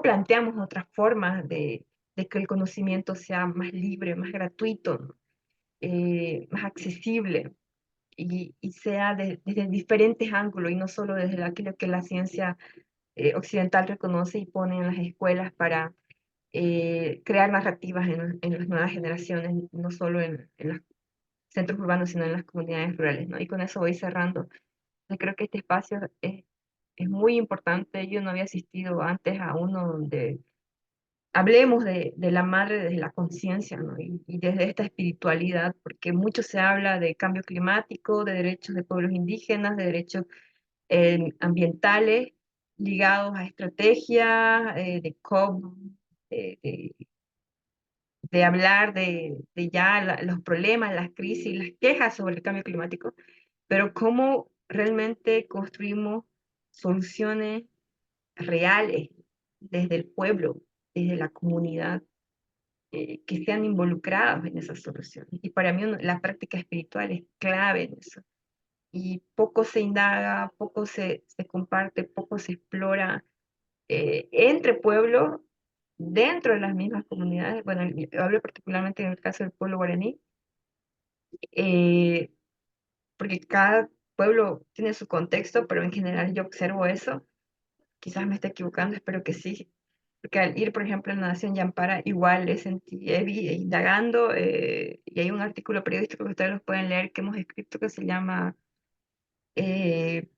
planteamos otras formas de que el conocimiento sea más libre, más gratuito, ¿no? Más accesible y sea desde diferentes ángulos y no solo desde aquello que la ciencia occidental reconoce y pone en las escuelas para crear narrativas en las nuevas generaciones, no solo en los centros urbanos, sino en las comunidades rurales, ¿no? Y con eso voy cerrando. Yo creo que este espacio es muy importante. Yo no había asistido antes a uno donde hablemos de la madre desde la conciencia, ¿no? Y desde esta espiritualidad, porque mucho se habla de cambio climático, de derechos de pueblos indígenas, de derechos ambientales ligados a estrategias de COP, de, de- de hablar de ya los problemas, las crisis, las quejas sobre el cambio climático, pero cómo realmente construimos soluciones reales desde el pueblo, desde la comunidad, que sean involucrados en esas soluciones. Y para mí la práctica espiritual es clave en eso. Y poco se indaga, poco se comparte, poco se explora entre pueblos, dentro de las mismas comunidades. Bueno, yo hablo particularmente en el caso del pueblo guaraní, eh, porque cada pueblo tiene su contexto, pero en general yo observo eso. Quizás me esté equivocando, espero que sí. Porque al ir, por ejemplo, en la Nación Yampara, igual indagando, y hay un artículo periodístico que ustedes los pueden leer que hemos escrito que se llama eh,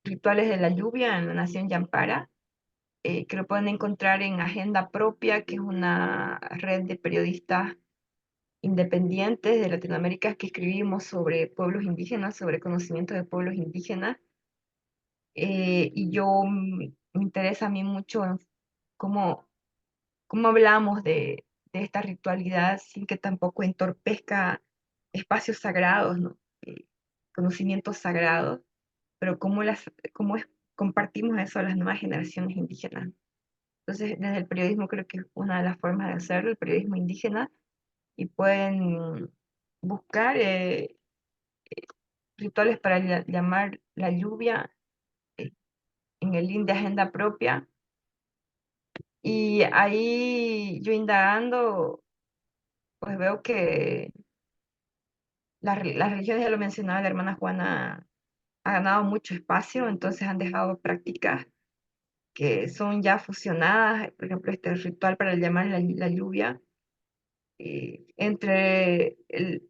Rituales de la Lluvia en la Nación Yampara, que lo pueden encontrar en Agenda Propia, que es una red de periodistas independientes de Latinoamérica que escribimos sobre pueblos indígenas, sobre conocimiento de pueblos indígenas. Y me interesa a mí mucho en cómo, cómo hablamos de esta ritualidad sin que tampoco entorpezca espacios sagrados, ¿no? Conocimientos sagrados, pero cómo compartimos eso a las nuevas generaciones indígenas. Entonces, desde el periodismo creo que es una de las formas de hacerlo, el periodismo indígena, y pueden buscar rituales para llamar la lluvia eh, en el link de Agenda Propia. Y ahí yo indagando, pues veo que las religiones, ya lo mencionaba la hermana Juana, ha ganado mucho espacio, entonces han dejado prácticas que son ya fusionadas, por ejemplo, este ritual para llamar la lluvia, entre el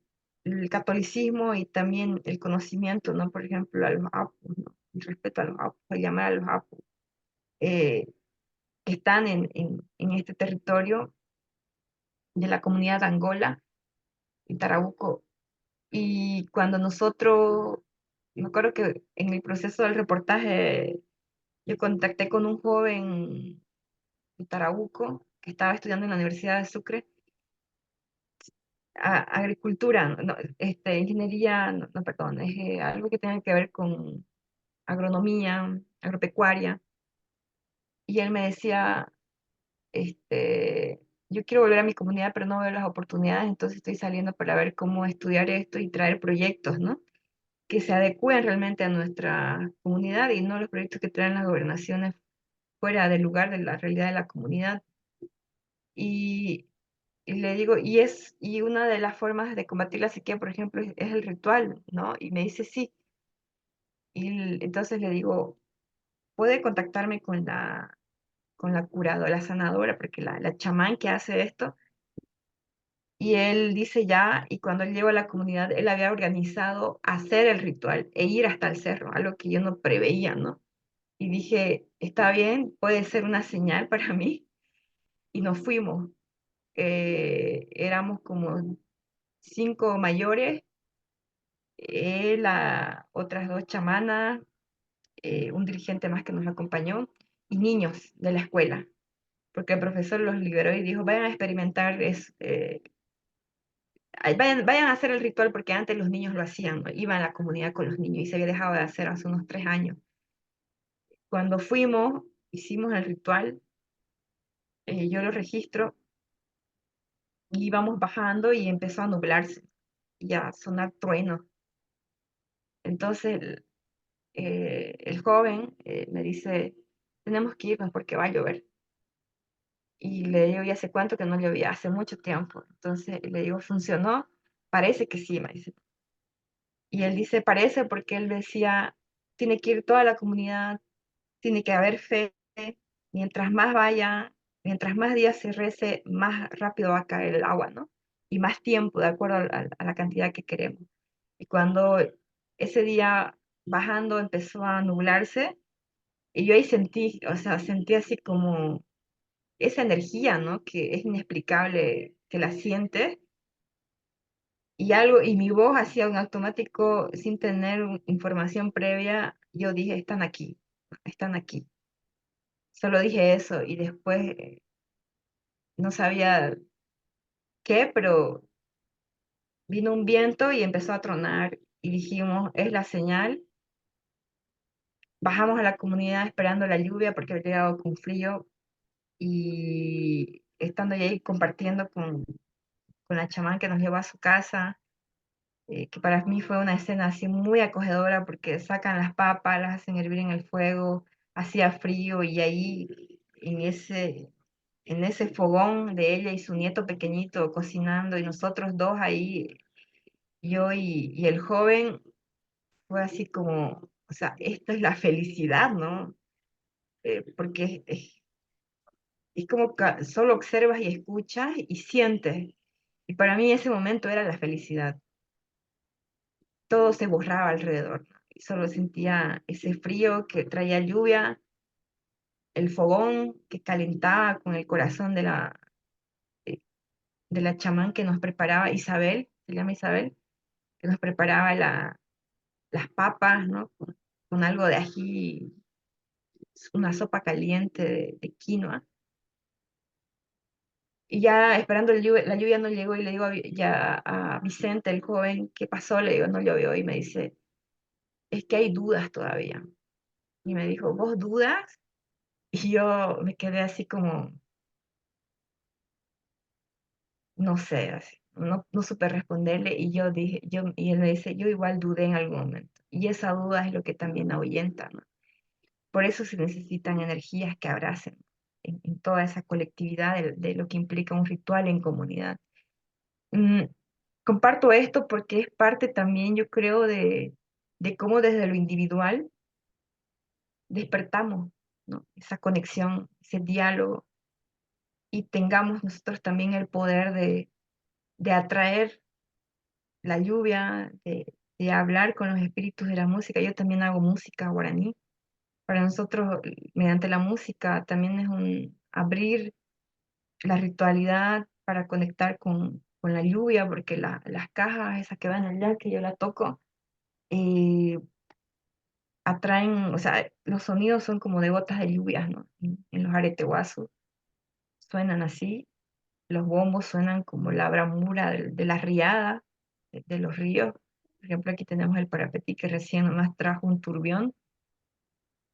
catolicismo y también el conocimiento, ¿no? Por ejemplo, a los apus, ¿no? El respeto a los apus, a llamar a los apus, eh, que están en este territorio de la comunidad de Angola, en Tarabuco. Y cuando nosotros, me acuerdo que en el proceso del reportaje, yo contacté con un joven de Tarabuco que estaba estudiando en la Universidad de Sucre, agricultura, ingeniería, perdón, es algo que tiene que ver con agronomía, agropecuaria. Y él me decía, yo quiero volver a mi comunidad, pero no veo las oportunidades, entonces estoy saliendo para ver cómo estudiar esto y traer proyectos, ¿no? Que se adecúen realmente a nuestra comunidad y no los proyectos que traen las gobernaciones fuera del lugar de la realidad de la comunidad. Y, y le digo, y una de las formas de combatir la sequía, por ejemplo, es el ritual, ¿no? Y me dice sí. Y entonces le digo, puede contactarme con la curadora, la sanadora, porque la chamán que hace esto. Y él dice ya, y cuando él llegó a la comunidad, él había organizado hacer el ritual e ir hasta el cerro, algo que yo no preveía, ¿no? Y dije, está bien, puede ser una señal para mí. Y nos fuimos. Éramos como 5 mayores, otras 2 chamanas, un dirigente más que nos acompañó, y niños de la escuela, porque el profesor los liberó y dijo, vayan a experimentar, vayan a hacer el ritual, porque antes los niños lo hacían, ¿no? Iban a la comunidad con los niños y se había dejado de hacer hace unos 3 años. Cuando fuimos, hicimos el ritual, yo lo registro, y íbamos bajando y empezó a nublarse y a sonar truenos. Entonces el joven me dice, tenemos que irnos porque va a llover. Y le digo, ¿y hace cuánto que no llovía? Hace mucho tiempo. Entonces le digo, ¿funcionó? Parece que sí, me dice. Y él dice, parece porque él decía, tiene que ir toda la comunidad, tiene que haber fe, mientras más vaya, mientras más días se rece, más rápido va a caer el agua, ¿no? Y más tiempo, de acuerdo a la cantidad que queremos. Y cuando ese día bajando empezó a nublarse, y yo ahí sentí, o sea, sentí así como esa energía, ¿no? Que es inexplicable, que la sientes, y algo, y mi voz hacía un automático, sin tener información previa, yo dije, están aquí, están aquí. Solo dije eso, y después no sabía qué, pero vino un viento y empezó a tronar, y dijimos, es la señal. Bajamos a la comunidad esperando la lluvia porque había llegado con frío, y estando ahí compartiendo con la chamán que nos llevó a su casa, que para mí fue una escena así muy acogedora porque sacan las papas, las hacen hervir en el fuego, hacía frío, y ahí en ese fogón de ella y su nieto pequeñito cocinando, y nosotros dos ahí, yo y el joven, fue así como, o sea, esto es la felicidad, ¿no? Porque es como que solo observas y escuchas y sientes. Y para mí ese momento era la felicidad. Todo se borraba alrededor, ¿no? Y solo sentía ese frío que traía lluvia, el fogón que calentaba con el corazón eh, de la chamán que nos preparaba, Isabel, se llama Isabel, que nos preparaba las papas, ¿no? Con algo de ají, una sopa caliente de quinoa. Y ya esperando la lluvia no llegó, y le digo ya a Vicente, el joven, ¿qué pasó? Le digo, no llovió, y me dice, es que hay dudas todavía. Y me dijo, ¿vos dudas? Y yo me quedé así como, no sé, así, no supe responderle, y yo dije, y él me dice, yo igual dudé en algún momento. Y esa duda es lo que también ahuyenta, ¿no? Por eso se necesitan energías que abracen en toda esa colectividad de lo que implica un ritual en comunidad. Mm, Comparto esto porque es parte también, yo creo, de cómo desde lo individual despertamos, ¿no? Esa conexión, ese diálogo, y tengamos nosotros también el poder de atraer la lluvia, de hablar con los espíritus de la música. Yo también hago música guaraní. Para nosotros, mediante la música, también es un abrir la ritualidad para conectar con la lluvia, porque las cajas, esas que van allá, que yo la toco, eh, atraen, o sea, los sonidos son como de gotas de lluvias, ¿no? En los areteguazos suenan así, los bombos suenan como la bramura de las riadas, de los ríos. Por ejemplo, aquí tenemos el Parapetí, que recién nomás trajo un turbión,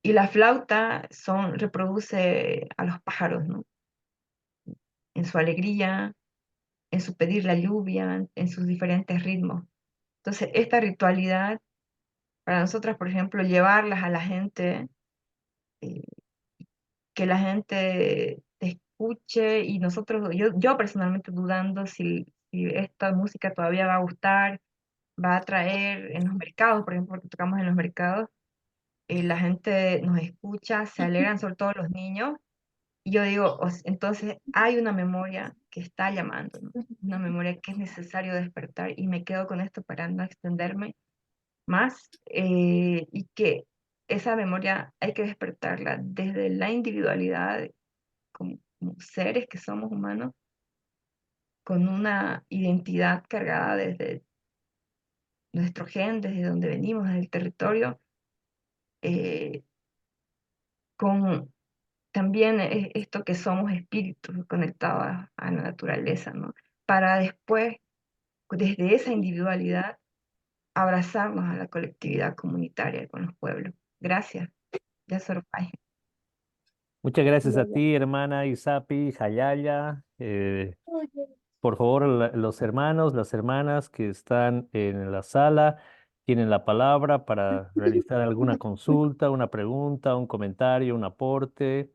y la flauta reproduce a los pájaros, ¿no? En su alegría, en su pedir la lluvia, en sus diferentes ritmos. Entonces, esta ritualidad, para nosotras, por ejemplo, llevarlas a la gente, eh, que la gente te escuche, y nosotros, yo personalmente dudando si esta música todavía va a gustar, va a atraer en los mercados, por ejemplo, porque tocamos en los mercados, la gente nos escucha, se alegran, sobre todo los niños, y yo digo, entonces hay una memoria que está llamando, ¿no? Una memoria que es necesario despertar, y me quedo con esto para no extenderme más, y que esa memoria hay que despertarla desde la individualidad, como seres que somos humanos, con una identidad cargada desde nuestro gen, desde donde venimos, desde el territorio, eh, con también esto que somos espíritus conectados a la naturaleza, ¿no? Para después, desde esa individualidad, abrazarnos a la colectividad comunitaria con los pueblos. Gracias. Ya Soropay. Muchas gracias a ti, hermana Isapi, Jayaya. Por favor, los hermanos, las hermanas que están en la sala tienen la palabra para realizar alguna consulta, una pregunta, un comentario, un aporte.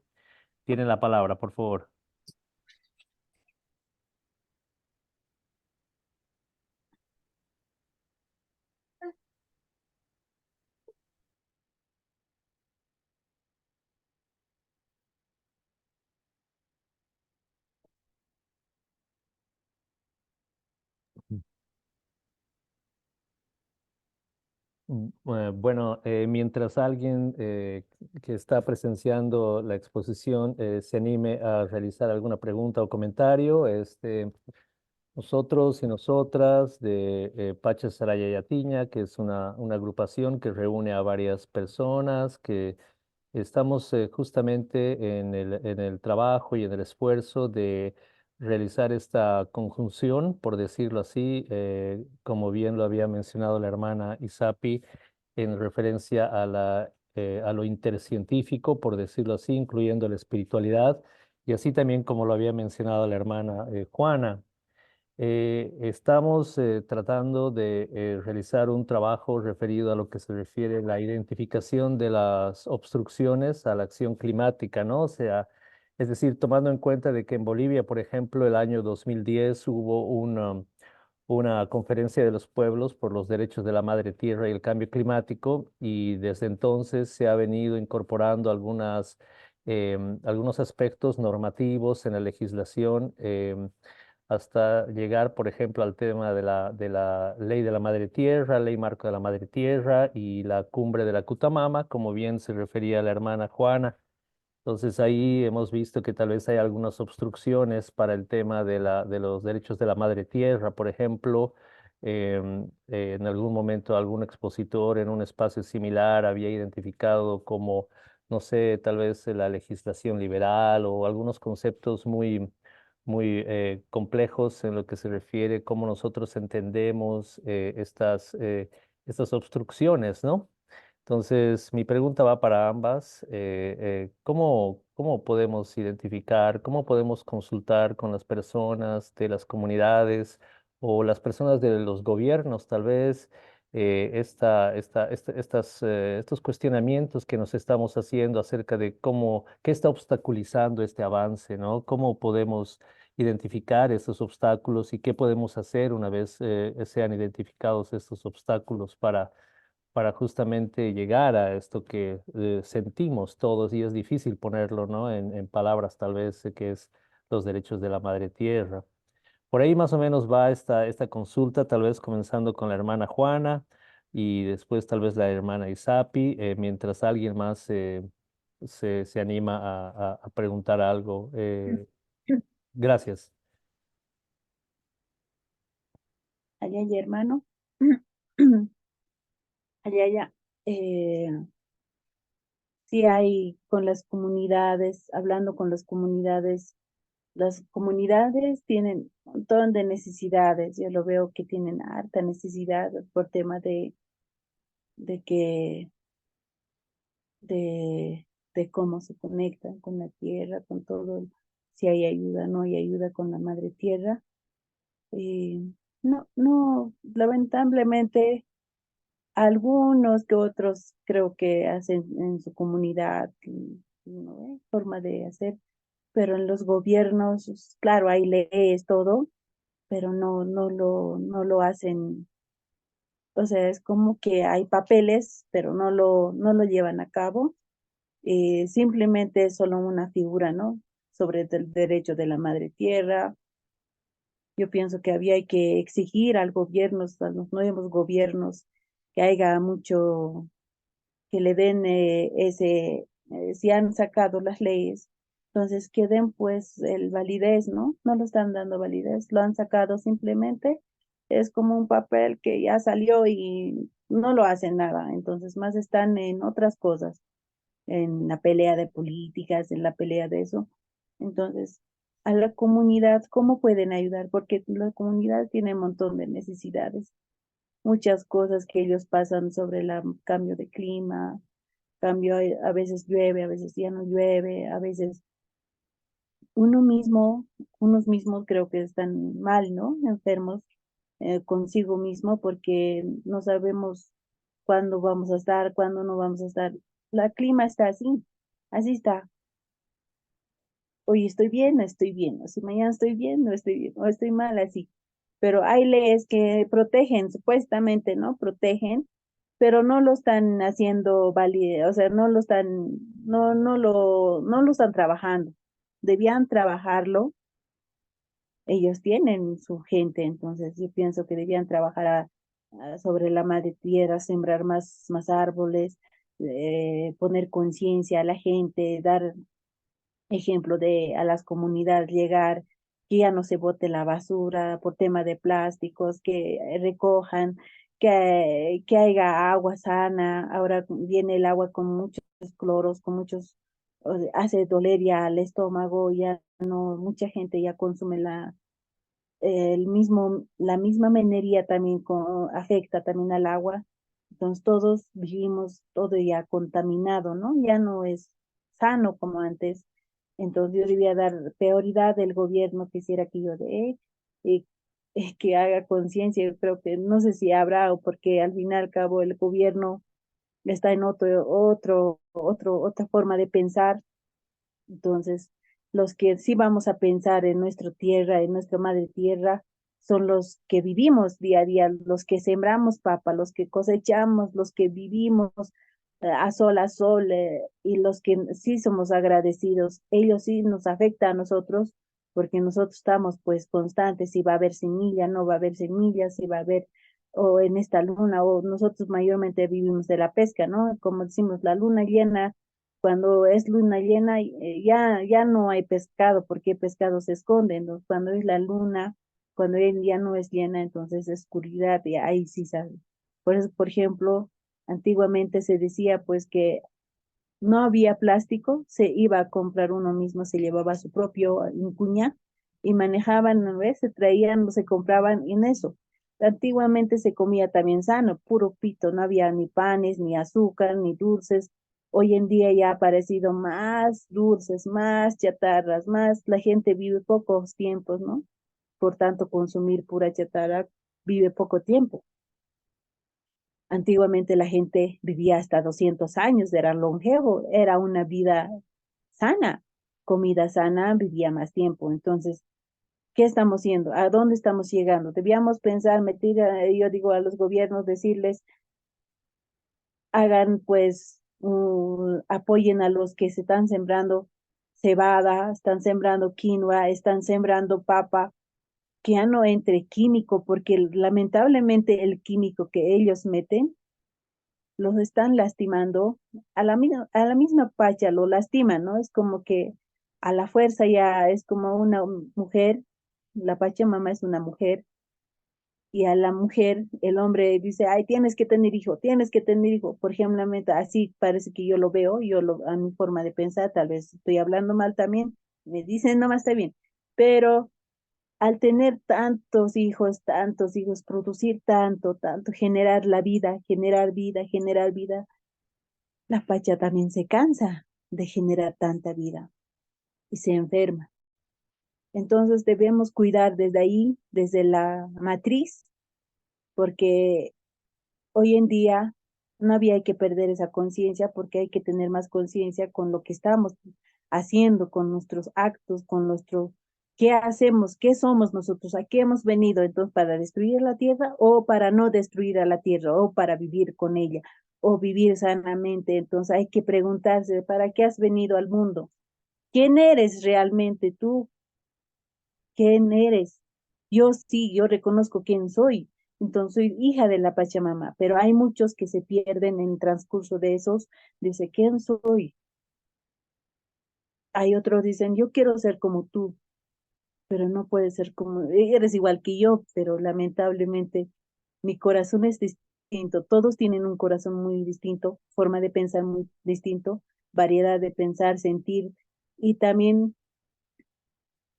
Tienen la palabra, por favor. Bueno, mientras alguien que está presenciando la exposición se anime a realizar alguna pregunta o comentario, nosotros y nosotras de Pacha Saraya Yatiña, que es una agrupación que reúne a varias personas que estamos justamente en el trabajo y en el esfuerzo de realizar esta conjunción, por decirlo así, como bien lo había mencionado la hermana Isapi, en referencia a lo intercientífico, por decirlo así, incluyendo la espiritualidad, y así también como lo había mencionado la hermana Juana. Estamos tratando de realizar un trabajo referido a lo que se refiere a la identificación de las obstrucciones a la acción climática, ¿no? O sea, es decir, tomando en cuenta de que en Bolivia, por ejemplo, el año 2010 hubo una conferencia de los pueblos por los derechos de la madre tierra y el cambio climático, y desde entonces se ha venido incorporando algunos aspectos normativos en la legislación. Hasta llegar, por ejemplo, al tema de la ley de la madre tierra, ley marco de la madre tierra y la cumbre de la Cutamama, como bien se refería la hermana Juana. Entonces ahí hemos visto que tal vez hay algunas obstrucciones para el tema de los derechos de la madre tierra, por ejemplo. En algún momento algún expositor en un espacio similar había identificado como, no sé, tal vez la legislación liberal o algunos conceptos muy complejos en lo que se refiere cómo nosotros entendemos estas obstrucciones, ¿no? Entonces, mi pregunta va para ambas. ¿Cómo podemos identificar, cómo podemos consultar con las personas de las comunidades o las personas de los gobiernos, tal vez, estos cuestionamientos que nos estamos haciendo acerca de qué está obstaculizando este avance, ¿no? ¿Cómo podemos identificar estos obstáculos y qué podemos hacer una vez sean identificados estos obstáculos para justamente llegar a esto que sentimos todos, y es difícil ponerlo, ¿no? En palabras tal vez, que es los derechos de la madre tierra? Por ahí más o menos va esta consulta, tal vez comenzando con la hermana Juana y después tal vez la hermana Isapi, mientras alguien más se anima a preguntar algo. Gracias. Allá, ya, hermano. Allá, ya. Sí hay con las comunidades, hablando con las comunidades tienen un montón de necesidades. Yo lo veo que tienen harta necesidad por tema de que, de, de cómo se conectan con la tierra, con todo, si hay ayuda, no hay ayuda con la madre tierra. No, no, lamentablemente, algunos que otros creo que hacen en su comunidad, ¿no? Forma de hacer, pero en los gobiernos, claro, hay leyes, todo, pero no lo hacen. O sea, es como que hay papeles, pero no lo llevan a cabo. Simplemente es solo una figura, ¿no? Sobre el derecho de la madre tierra. Yo pienso que había que exigir al gobierno, a los nuevos gobiernos, que haya mucho, que le den si han sacado las leyes, entonces que den pues el validez, ¿no? No lo están dando validez, lo han sacado simplemente, es como un papel que ya salió y no lo hacen nada, entonces más están en otras cosas, en la pelea de políticas, en la pelea de eso. Entonces, a la comunidad, ¿cómo pueden ayudar? Porque la comunidad tiene un montón de necesidades, muchas cosas que ellos pasan sobre el cambio de clima, cambio, a veces llueve, a veces ya no llueve, a veces uno mismo, unos mismos creo que están mal, ¿no? Enfermos consigo mismo porque no sabemos cuándo vamos a estar, cuándo no vamos a estar. La clima está así, así está. Hoy estoy bien, no estoy bien, o si mañana estoy bien, no estoy bien, o estoy mal, así. Pero hay leyes que protegen, supuestamente, ¿no? Protegen, pero no lo están haciendo válido, o sea, no lo están trabajando. Debían trabajarlo, ellos tienen su gente, entonces yo pienso que debían trabajar sobre la madre tierra, sembrar más árboles, poner conciencia a la gente, dar ejemplo a las comunidades, llegar, que ya no se bote la basura por tema de plásticos, que recojan, que haya agua sana. Ahora viene el agua con muchos cloros, con muchos, hace doler ya al estómago, ya no, mucha gente ya consume la misma minería también afecta también al agua. Entonces todos vivimos todo ya contaminado, ¿no? Ya no es sano como antes. Entonces yo debía dar prioridad del gobierno, quisiera que yo eh, que haga conciencia. Yo creo que no sé si habrá, o porque al fin y al cabo el gobierno está en otra forma de pensar. Entonces, los que sí vamos a pensar en nuestra tierra, en nuestra madre tierra, son los que vivimos día a día, los que sembramos papa, los que cosechamos, los que vivimos a sol, y los que sí somos agradecidos. Ellos sí nos afecta a nosotros porque nosotros estamos pues constantes, si va a haber semilla, no va a haber semillas, si va a haber, o en esta luna, o nosotros mayormente vivimos de la pesca, ¿no? Como decimos, la luna llena, cuando es luna llena, ya no hay pescado, porque el pescado se esconde, ¿no? Cuando es la luna, cuando él ya no es llena, entonces es oscuridad, y ahí sí sale. Por eso, por ejemplo, antiguamente se decía pues que no había plástico, se iba a comprar uno mismo, se llevaba su propio cuña y manejaban, ¿no ves? Se traían, se compraban en eso. Antiguamente se comía también sano, puro pito, no había ni panes, ni azúcar, ni dulces. Hoy en día ya ha aparecido más dulces, más chatarras, más, la gente vive pocos tiempos, ¿no? Por tanto, consumir pura chatarra vive poco tiempo. Antiguamente la gente vivía hasta 200 años, era longevo, era una vida sana, comida sana, vivía más tiempo. Entonces, ¿qué estamos haciendo? ¿A dónde estamos llegando? Debíamos pensar, meter, yo digo a los gobiernos, decirles, hagan pues, apoyen a los que se están sembrando cebada, están sembrando quinoa, están sembrando papa, que ya no entre químico, porque lamentablemente el químico que ellos meten los están lastimando, a la misma pacha lo lastiman, ¿no? Es como que a la fuerza ya es como una mujer, la Pachamama es una mujer, y a la mujer el hombre dice, ay, tienes que tener hijo, tienes que tener hijo. Por ejemplo, así parece que yo lo veo, a mi forma de pensar, tal vez estoy hablando mal también, me dicen, no, más está bien, pero al tener tantos hijos, producir tanto, generar vida, generar vida, la pacha también se cansa de generar tanta vida y se enferma. Entonces debemos cuidar desde ahí, desde la matriz, porque hoy en día no había que perder esa conciencia, porque hay que tener más conciencia con lo que estamos haciendo, con nuestros actos, con qué hacemos, qué somos nosotros, a qué hemos venido, entonces para destruir la tierra o para no destruir a la tierra o para vivir con ella o vivir sanamente. Entonces hay que preguntarse, ¿para qué has venido al mundo? ¿Quién eres realmente tú? ¿Quién eres? Yo sí, yo reconozco quién soy. Entonces soy hija de la Pachamama, pero hay muchos que se pierden en el transcurso de esos. Dice, ¿quién soy? Hay otros dicen, yo quiero ser como tú, pero no puedes ser como, eres igual que yo, pero lamentablemente mi corazón es distinto. Todos tienen un corazón muy distinto, forma de pensar muy distinto, variedad de pensar, sentir, y también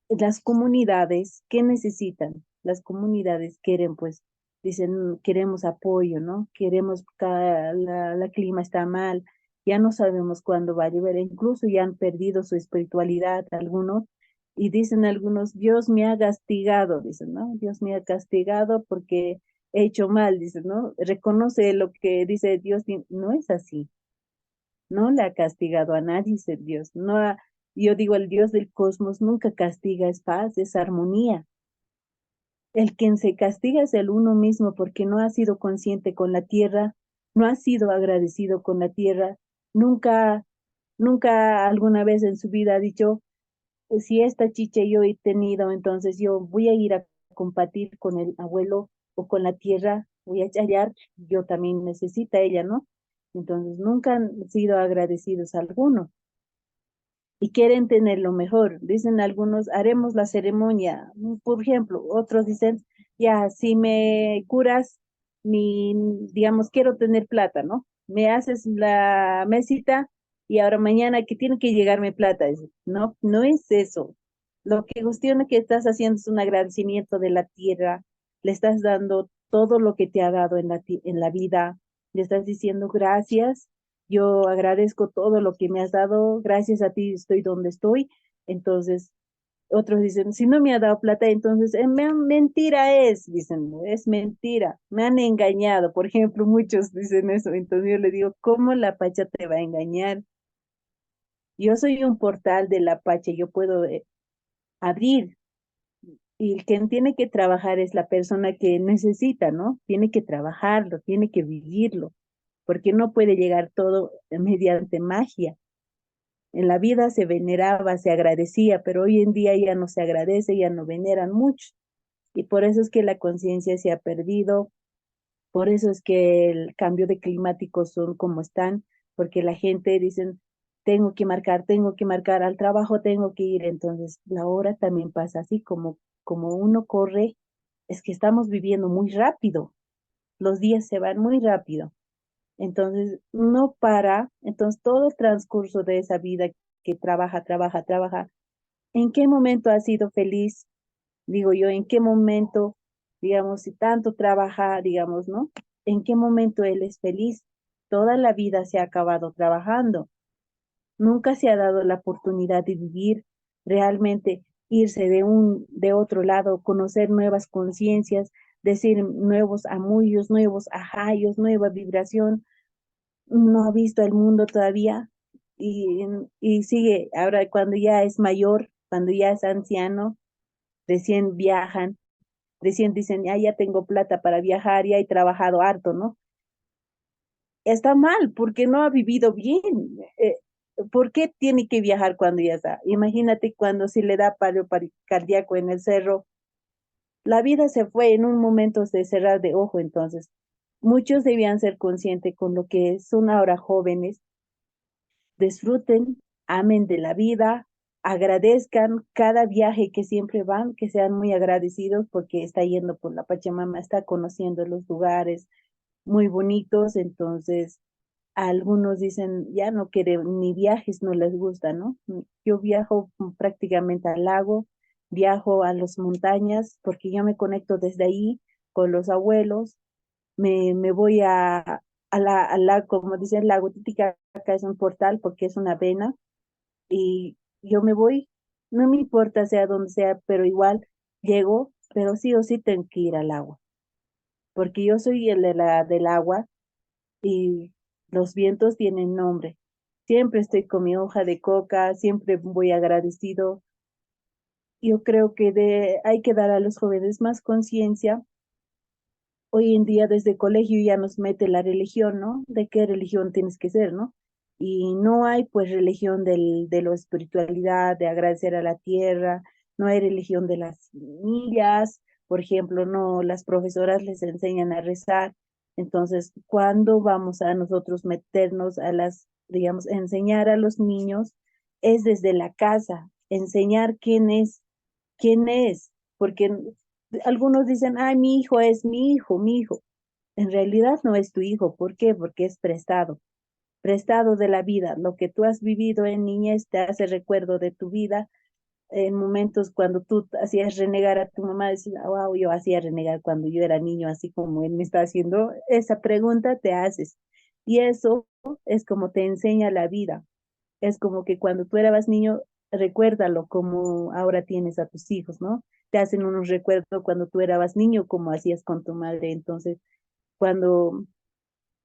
las comunidades, ¿qué necesitan? Las comunidades quieren, pues, dicen, queremos apoyo, ¿no? Queremos, la clima está mal, ya no sabemos cuándo va a llover, e incluso ya han perdido su espiritualidad algunos, y dicen algunos, Dios me ha castigado, dicen, ¿no? Dios me ha castigado porque he hecho mal, dicen, ¿no? Reconoce lo que dice Dios, no es así. No le ha castigado a nadie, dice Dios. No yo digo, el Dios del cosmos nunca castiga, es paz, es armonía. El quien se castiga es el uno mismo porque no ha sido consciente con la tierra, no ha sido agradecido con la tierra, nunca, nunca alguna vez en su vida ha dicho, si esta chicha yo he tenido, entonces yo voy a ir a compartir con el abuelo o con la tierra voy a hallar, yo también necesita ella, ¿no? Entonces nunca han sido agradecidos algunos y quieren tener lo mejor. Dicen algunos, haremos la ceremonia. Por ejemplo, otros dicen, ya, si me curas, digamos, quiero tener plata, ¿no? Me haces la mesita y ahora mañana que tiene que llegarme plata. No, no es eso. Lo que cuestiona que estás haciendo es un agradecimiento de la tierra, le estás dando todo lo que te ha dado en la vida, le estás diciendo gracias, yo agradezco todo lo que me has dado, gracias a ti estoy donde estoy. Entonces, otros dicen, si no me ha dado plata, entonces mentira es, dicen, es mentira, me han engañado. Por ejemplo, muchos dicen eso. Entonces yo le digo, ¿cómo la Pacha te va a engañar? Yo soy un portal de la Pacha, yo puedo abrir. Y el quien tiene que trabajar es la persona que necesita, ¿no? Tiene que trabajarlo, tiene que vivirlo, porque no puede llegar todo mediante magia. En la vida se veneraba, se agradecía, pero hoy en día ya no se agradece, ya no veneran mucho. Y por eso es que la conciencia se ha perdido, por eso es que el cambio de climáticos son como están, porque la gente dicen, tengo que marcar, al trabajo tengo que ir. Entonces, la hora también pasa así, como uno corre, es que estamos viviendo muy rápido, los días se van muy rápido. Entonces, no para, entonces todo el transcurso de esa vida que trabaja, trabaja, trabaja, ¿en qué momento ha sido feliz? Digo yo, ¿en qué momento, digamos, si tanto trabaja, digamos, ¿no? ¿En qué momento él es feliz? Toda la vida se ha acabado trabajando. Nunca se ha dado la oportunidad de vivir realmente, irse de otro lado, conocer nuevas conciencias, decir nuevos amullos, nuevos ajayos, nueva vibración. No ha visto el mundo todavía y, y sigue, ahora cuando ya es mayor, cuando ya es anciano, recién viajan, recién dicen, ya tengo plata para viajar, ya he trabajado harto, ¿no? Está mal, porque no ha vivido bien. Eh, ¿Por qué tiene que viajar cuando ya está? Imagínate cuando si le da paro cardíaco en el cerro, la vida se fue en un momento de cerrar de ojo. Entonces, muchos debían ser conscientes con lo que son ahora jóvenes, disfruten, amen de la vida, agradezcan cada viaje que siempre van, que sean muy agradecidos porque está yendo por la Pachamama, está conociendo los lugares muy bonitos. Entonces, algunos dicen, ya no quieren ni viajes, no les gusta, ¿no? Yo viajo prácticamente al lago, viajo a las montañas porque yo me conecto desde ahí con los abuelos, me voy como dicen, el lago Titicaca es un portal porque es una vena y yo me voy, no me importa sea donde sea, pero igual llego, pero sí o sí tengo que ir al agua, porque yo soy el del agua y los vientos tienen nombre. Siempre estoy con mi hoja de coca, siempre voy agradecido. Yo creo que hay que dar a los jóvenes más conciencia. Hoy en día desde colegio ya nos mete la religión, ¿no? De qué religión tienes que ser, ¿no? Y no hay pues religión de la espiritualidad, de agradecer a la tierra, no hay religión de las semillas, por ejemplo, no, las profesoras les enseñan a rezar. Entonces, ¿cuándo vamos a nosotros meternos digamos, enseñar a los niños? Es desde la casa, enseñar quién es, porque algunos dicen, ay, mi hijo es mi hijo, mi hijo. En realidad no es tu hijo. ¿Por qué? Porque es prestado, prestado de la vida. Lo que tú has vivido en niñez te hace recuerdo de tu vida. En momentos cuando tú hacías renegar a tu mamá, decías, wow, yo hacía renegar cuando yo era niño, así como él me está haciendo esa pregunta, te haces. Y eso es como te enseña la vida. Es como que cuando tú eras niño, recuérdalo como ahora tienes a tus hijos, ¿no? Te hacen unos recuerdos cuando tú eras niño, como hacías con tu madre. Entonces, cuando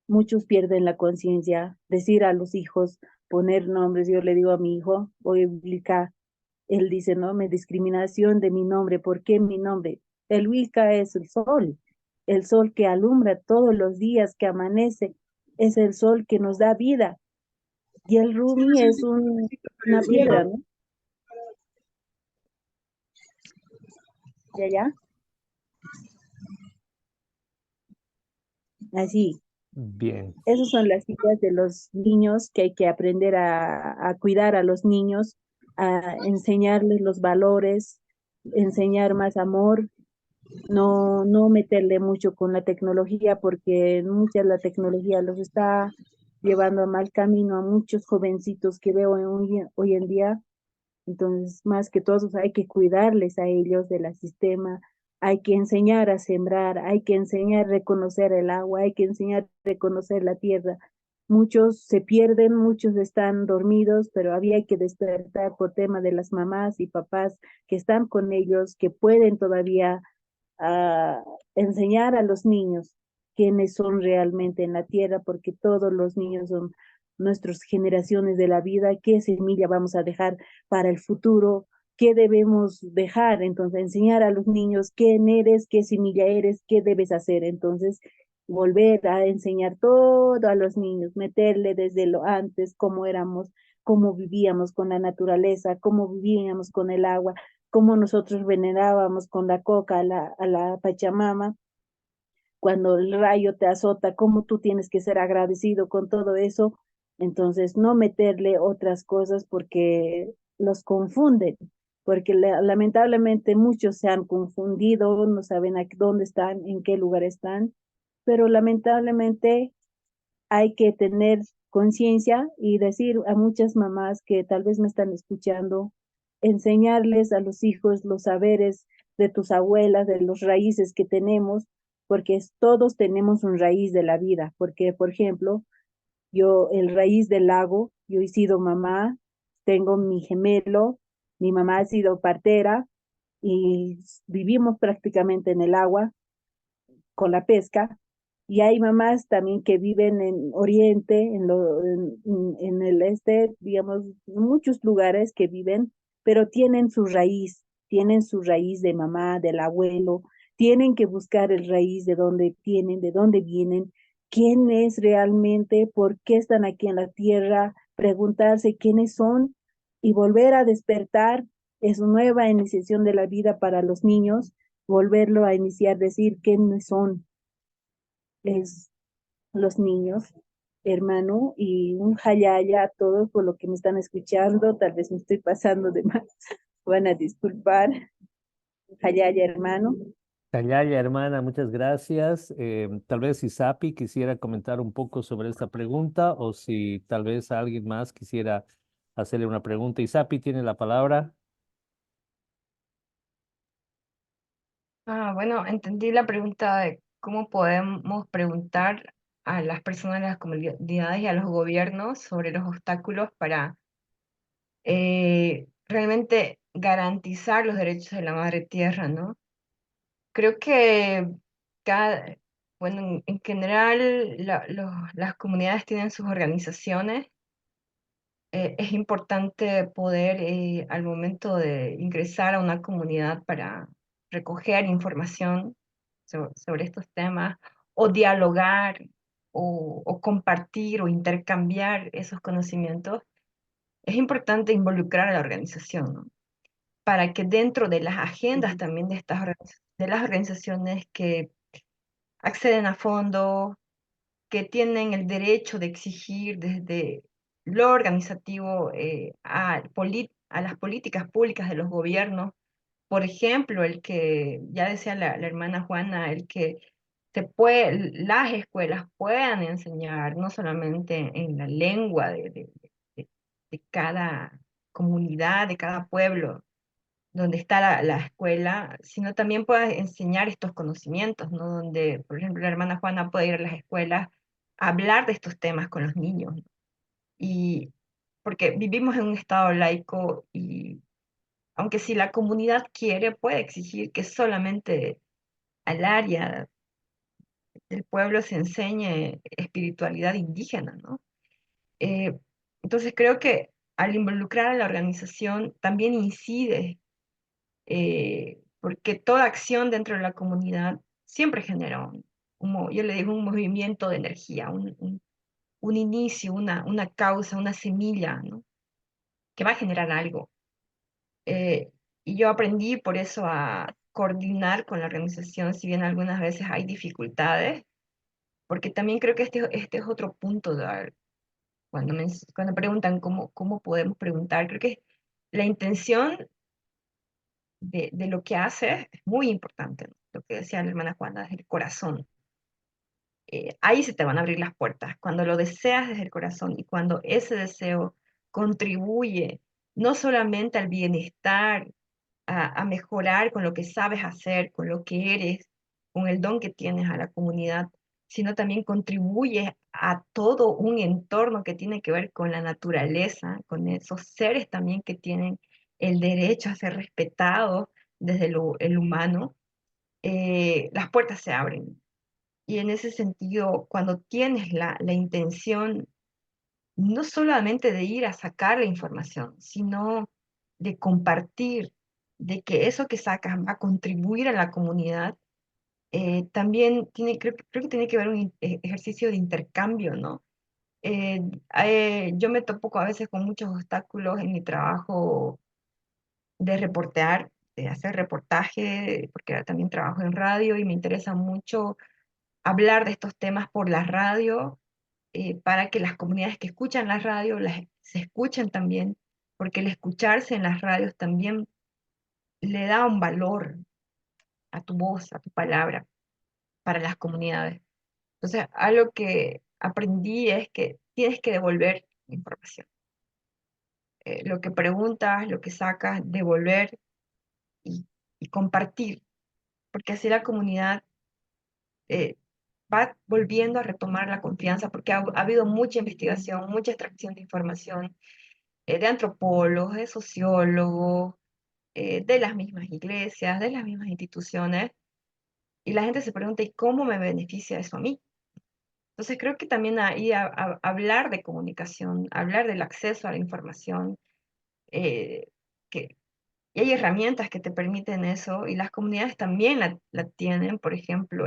muchos pierden la conciencia, decir a los hijos, poner nombres, yo le digo a mi hijo, voy a publicar, él dice, no, me discriminación de mi nombre, ¿por qué mi nombre? El Wilca es el sol que alumbra todos los días, que amanece, es el sol que nos da vida. Y el Rumi es una piedra, ¿no? Ya, ya. Así, Bien. esas son las ideas de los niños que hay que aprender a cuidar a los niños, a enseñarles los valores, enseñar más amor, no meterle mucho con la tecnología porque mucha la tecnología los está llevando a mal camino a muchos jovencitos que veo hoy en día. Entonces, más que todos, hay que cuidarles a ellos del sistema, hay que enseñar a sembrar, hay que enseñar a reconocer el agua, hay que enseñar a reconocer la tierra. Muchos se pierden, muchos están dormidos, pero había que despertar por tema de las mamás y papás que están con ellos, que pueden todavía a enseñar a los niños quiénes son realmente en la tierra, porque todos los niños son nuestras generaciones de la vida, qué semilla vamos a dejar para el futuro, qué debemos dejar. Entonces, enseñar a los niños quién eres, qué semilla eres, qué debes hacer. Entonces, volver a enseñar todo a los niños, meterle desde lo antes, cómo éramos, cómo vivíamos con la naturaleza, cómo vivíamos con el agua, cómo nosotros venerábamos con la coca a la Pachamama, cuando el rayo te azota, cómo tú tienes que ser agradecido con todo eso. Entonces, no meterle otras cosas porque los confunden, porque lamentablemente muchos se han confundido, no saben a dónde están, en qué lugar están, pero lamentablemente hay que tener conciencia y decir a muchas mamás que tal vez me están escuchando, enseñarles a los hijos los saberes de tus abuelas, de los raíces que tenemos, porque todos tenemos un raíz de la vida, porque por ejemplo, yo el raíz del lago, yo he sido mamá, tengo mi gemelo, mi mamá ha sido partera y vivimos prácticamente en el agua con la pesca. Y hay mamás también que viven en Oriente, en el este, digamos, muchos lugares que viven, pero tienen su raíz de mamá, del abuelo, tienen que buscar el raíz de dónde tienen, de dónde vienen, quién es realmente, por qué están aquí en la tierra, preguntarse quiénes son y volver a despertar. Es una nueva iniciación de la vida para los niños, volverlo a iniciar, decir quiénes son es los niños, hermano, y un jayaya a todos por lo que me están escuchando, tal vez me estoy pasando de más, van a disculpar, jayaya, hermano. Tayaya, hermana, muchas gracias. Tal vez si Sapi quisiera comentar un poco sobre esta pregunta o si tal vez alguien más quisiera hacerle una pregunta. Y Sapi tiene la palabra. Bueno, entendí la pregunta de cómo podemos preguntar a las personas, a las comunidades y a los gobiernos sobre los obstáculos para realmente garantizar los derechos de la madre tierra, ¿no? Creo que cada, bueno, en general las comunidades tienen sus organizaciones. Es importante poder, al momento de ingresar a una comunidad para recoger información sobre estos temas, o dialogar, o compartir, o intercambiar esos conocimientos, es importante involucrar a la organización, ¿no? Para que dentro de las agendas Ujú, también de de las organizaciones que acceden a fondos, que tienen el derecho de exigir desde lo organizativo, a las políticas públicas de los gobiernos. Por ejemplo, el que, ya decía la hermana Juana, el que las escuelas puedan enseñar no solamente en la lengua de- de cada comunidad, de cada pueblo donde está la escuela, sino también pueda enseñar estos conocimientos, ¿no? Donde, por ejemplo, la hermana Juana puede ir a las escuelas a hablar de estos temas con los niños. Y porque vivimos en un estado laico y aunque si la comunidad quiere, puede exigir que solamente al área del pueblo se enseñe espiritualidad indígena, ¿no? Eh, entonces creo que al involucrar a la organización también incide, porque toda acción dentro de la comunidad siempre genera yo le digo un movimiento de energía, un inicio, una causa, una semilla, ¿no? Que va a generar algo. Eh, y yo aprendí por eso a coordinar con la organización, si bien algunas veces hay dificultades, porque también creo que este es otro punto cuando preguntan cómo podemos preguntar, creo que la intención de lo que haces es muy importante, ¿no? Lo que decía la hermana Juana, desde el corazón. Ahí se te van a abrir las puertas, cuando lo deseas desde el corazón y cuando ese deseo contribuye no solamente al bienestar, a mejorar con lo que sabes hacer, con lo que eres, con el don que tienes a la comunidad, sino también contribuye a todo un entorno que tiene que ver con la naturaleza, con esos seres también que tienen el derecho a ser respetados desde el humano, las puertas se abren. Y en ese sentido, cuando tienes la intención no solamente de ir a sacar la información, sino de compartir, de que eso que sacas va a contribuir a la comunidad, también creo que tiene que haber un ejercicio de intercambio, ¿no? Yo me topo a veces con muchos obstáculos en mi trabajo de reportear, de hacer reportaje, porque también trabajo en radio y me interesa mucho hablar de estos temas por la radio, para que las comunidades que escuchan la radio se escuchen también, porque el escucharse en las radios también le da un valor a tu voz, a tu palabra, para las comunidades. Entonces, algo que aprendí es que tienes que devolver información. Lo que preguntas, lo que sacas, devolver y, y compartir, porque así la comunidad eh, va volviendo a retomar la confianza, porque ha habido mucha investigación, mucha extracción de información, de antropólogos, de sociólogos, de las mismas iglesias, de las mismas instituciones, y la gente se pregunta, ¿y cómo me beneficia eso a mí? Entonces creo que también ahí hablar de comunicación, hablar del acceso a la información, eh, que, y hay herramientas que te permiten eso, y las comunidades también la tienen, por ejemplo,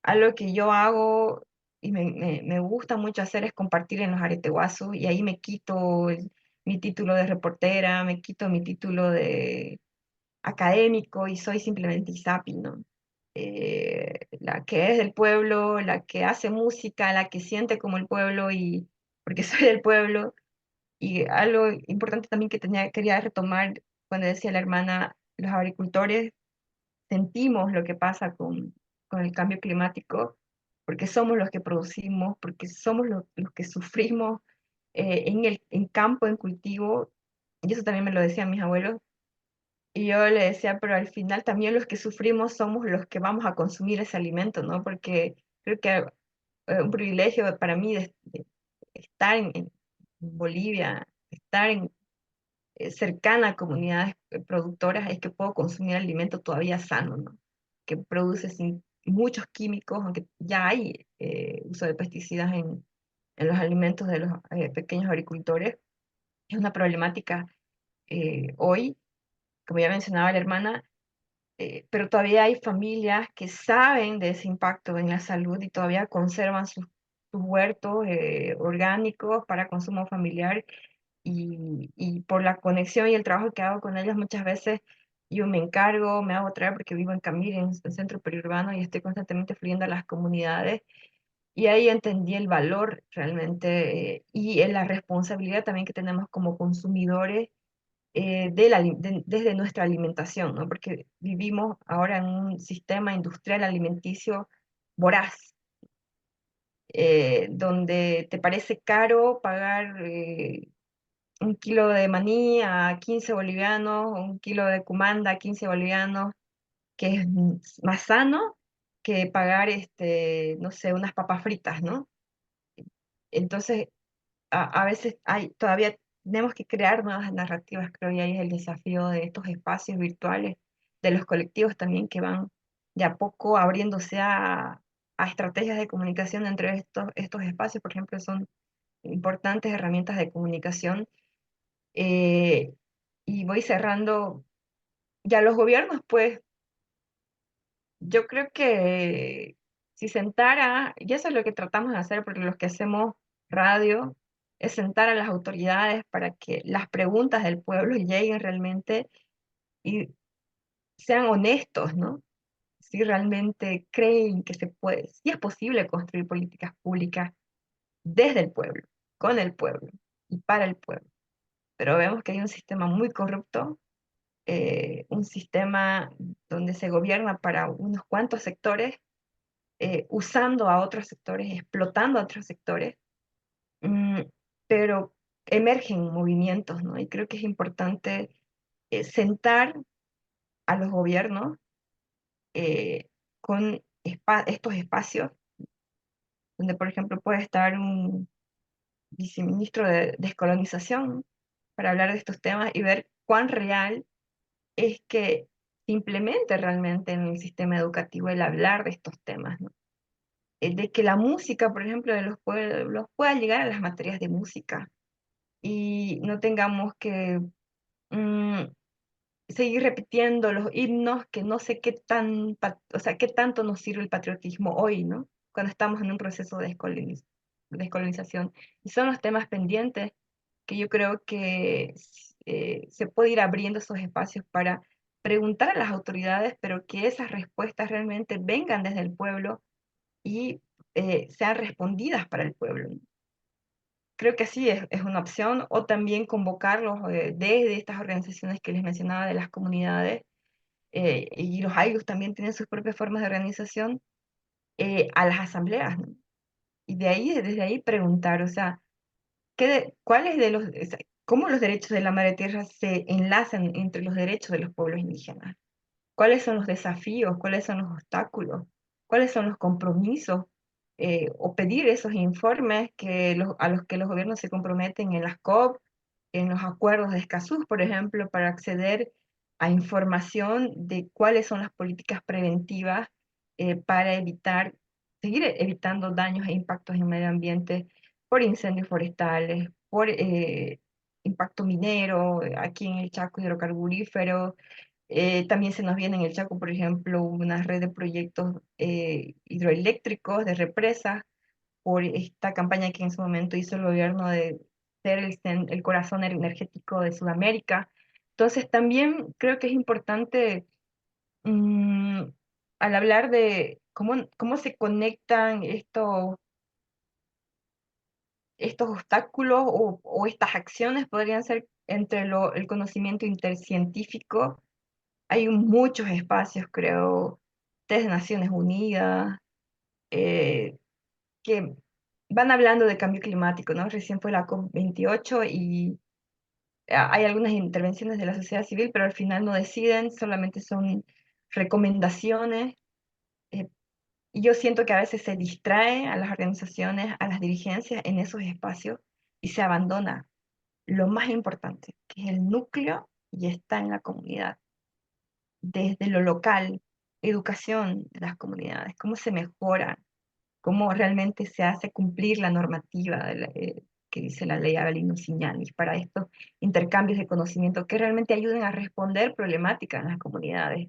algo que yo hago y me gusta mucho hacer es compartir en los areteguazos, y ahí me quito mi título de reportera, me quito mi título de académico y soy simplemente Isapi, ¿no? La que es del pueblo, la que hace música, la que siente como el pueblo, y porque soy del pueblo. Y algo importante también que quería retomar cuando decía la hermana, los agricultores sentimos lo que pasa con el cambio climático, porque somos los que producimos, porque somos los que sufrimos en campo, en cultivo, y eso también me lo decían mis abuelos, y yo le decía, pero al final también los que sufrimos somos los que vamos a consumir ese alimento, ¿no? Porque creo que un privilegio para mí de estar en Bolivia, estar cercana a comunidades productoras, es que puedo consumir alimento todavía sano, ¿no? Que produce sin muchos químicos, aunque ya hay uso de pesticidas en los alimentos de los pequeños agricultores. Es una problemática hoy, como ya mencionaba la hermana, pero todavía hay familias que saben de ese impacto en la salud y todavía conservan sus huertos orgánicos para consumo familiar, y por la conexión y el trabajo que hago con ellas muchas veces yo me encargo, me hago traer porque vivo en Camiri, en el centro periurbano, y estoy constantemente fluyendo a las comunidades, y ahí entendí el valor realmente y en la responsabilidad también que tenemos como consumidores desde nuestra alimentación, ¿no? Porque vivimos ahora en un sistema industrial alimenticio voraz, donde te parece caro pagar un kilo de maní a 15 bolivianos, un kilo de cumanda a 15 bolivianos, que es más sano que pagar, no sé, unas papas fritas, ¿no? Entonces, a veces todavía tenemos que crear nuevas narrativas, creo, y ahí es el desafío de estos espacios virtuales, de los colectivos también que van de a poco abriéndose a estrategias de comunicación entre estos espacios, por ejemplo, son importantes herramientas de comunicación. eh, y voy cerrando, ya los gobiernos, pues, yo creo que si sentara, y eso es lo que tratamos de hacer, porque los que hacemos radio, es sentar a las autoridades para que las preguntas del pueblo lleguen realmente y sean honestos, ¿no? si realmente creen que se puede, si es posible construir políticas públicas desde el pueblo, con el pueblo y para el pueblo. Pero vemos que hay un sistema muy corrupto, un sistema donde se gobierna para unos cuantos sectores, usando a otros sectores, explotando a otros sectores, mm, pero emergen movimientos, ¿no? Y creo que es importante sentar a los gobiernos eh, con estos espacios, donde, por ejemplo, puede estar un viceministro de descolonización para hablar de estos temas y ver cuán real es que se implemente realmente en el sistema educativo el hablar de estos temas, ¿no? De que la música, por ejemplo, de los pueblos pueda llegar a las materias de música y no tengamos que mm, seguir repitiendo los himnos que no sé qué o sea, qué tanto nos sirve el patriotismo hoy, ¿no? Cuando estamos en un proceso de descolonización. Y son los temas pendientes que yo creo que se puede ir abriendo esos espacios para preguntar a las autoridades, pero que esas respuestas realmente vengan desde el pueblo y sean respondidas para el pueblo, ¿no? Creo que sí es una opción, o también convocarlos desde estas organizaciones que les mencionaba de las comunidades, y los AIGUS también tienen sus propias formas de organización, a las asambleas, ¿no? Y desde ahí preguntar, o sea, ¿cuáles de los, o sea, cómo los derechos de la madre tierra se enlazan entre los derechos de los pueblos indígenas? ¿Cuáles son los desafíos? ¿Cuáles son los obstáculos? ¿Cuáles son los compromisos? O pedir esos informes a los que los gobiernos se comprometen en las COP, en los acuerdos de Escazú, por ejemplo, para acceder a información de cuáles son las políticas preventivas para seguir evitando daños e impactos en el medio ambiente por incendios forestales, por impacto minero, aquí en el Chaco hidrocarburífero. También se nos viene en el Chaco, por ejemplo, una red de proyectos hidroeléctricos, de represas, por esta campaña que en su momento hizo el gobierno de ser el corazón energético de Sudamérica. Entonces, también creo que es importante, mm, al hablar de cómo se conectan estos obstáculos o estas acciones, podrían ser entre el conocimiento intercientífico. Hay muchos espacios, creo, desde Naciones Unidas, eh, que van hablando de cambio climático, ¿no? Recién fue la COP28 y hay algunas intervenciones de la sociedad civil, pero al final no deciden, solamente son recomendaciones. eh, y yo siento que a veces se distrae a las organizaciones, a las dirigencias en esos espacios y se abandona lo más importante, que es el núcleo y está en la comunidad, desde lo local, educación de las comunidades, cómo se mejora, cómo realmente se hace cumplir la normativa que dice la ley Avelino Siñanis para estos intercambios de conocimiento que realmente ayuden a responder problemáticas en las comunidades.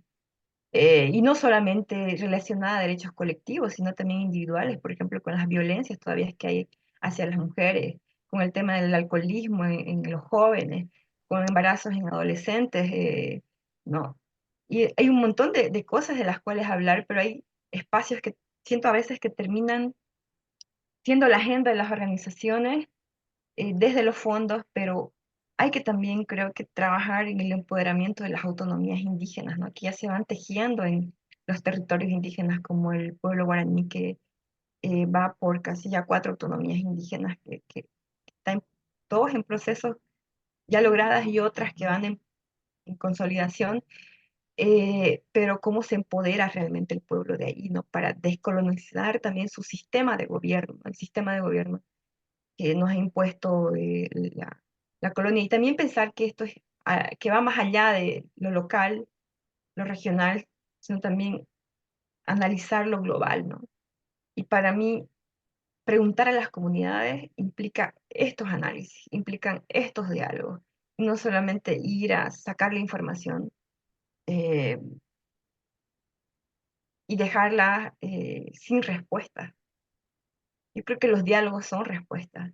Y no solamente relacionada a derechos colectivos, sino también individuales, por ejemplo, con las violencias todavía que hay hacia las mujeres, con el tema del alcoholismo en los jóvenes, con embarazos en adolescentes, ¿no? Y hay un montón de cosas de las cuales hablar, pero hay espacios que siento a veces que terminan siendo la agenda de las organizaciones desde los fondos, pero hay que también, creo que, trabajar en el empoderamiento de las autonomías indígenas, ¿no? Que ya se van tejiendo en los territorios indígenas, como el pueblo guaraní, que va por casi ya 4 autonomías indígenas que están todos en procesos ya logradas y otras que van en consolidación, pero cómo se empodera realmente el pueblo de ahí, ¿no? Para descolonizar también su sistema de gobierno, ¿no? El sistema de gobierno que nos ha impuesto la colonia. Y también pensar que esto que va más allá de lo local, lo regional, sino también analizar lo global, ¿no? Y para mí, preguntar a las comunidades implica estos análisis, implican estos diálogos, y no solamente ir a sacar la información eh, y dejarla sin respuesta. Yo creo que los diálogos son respuestas.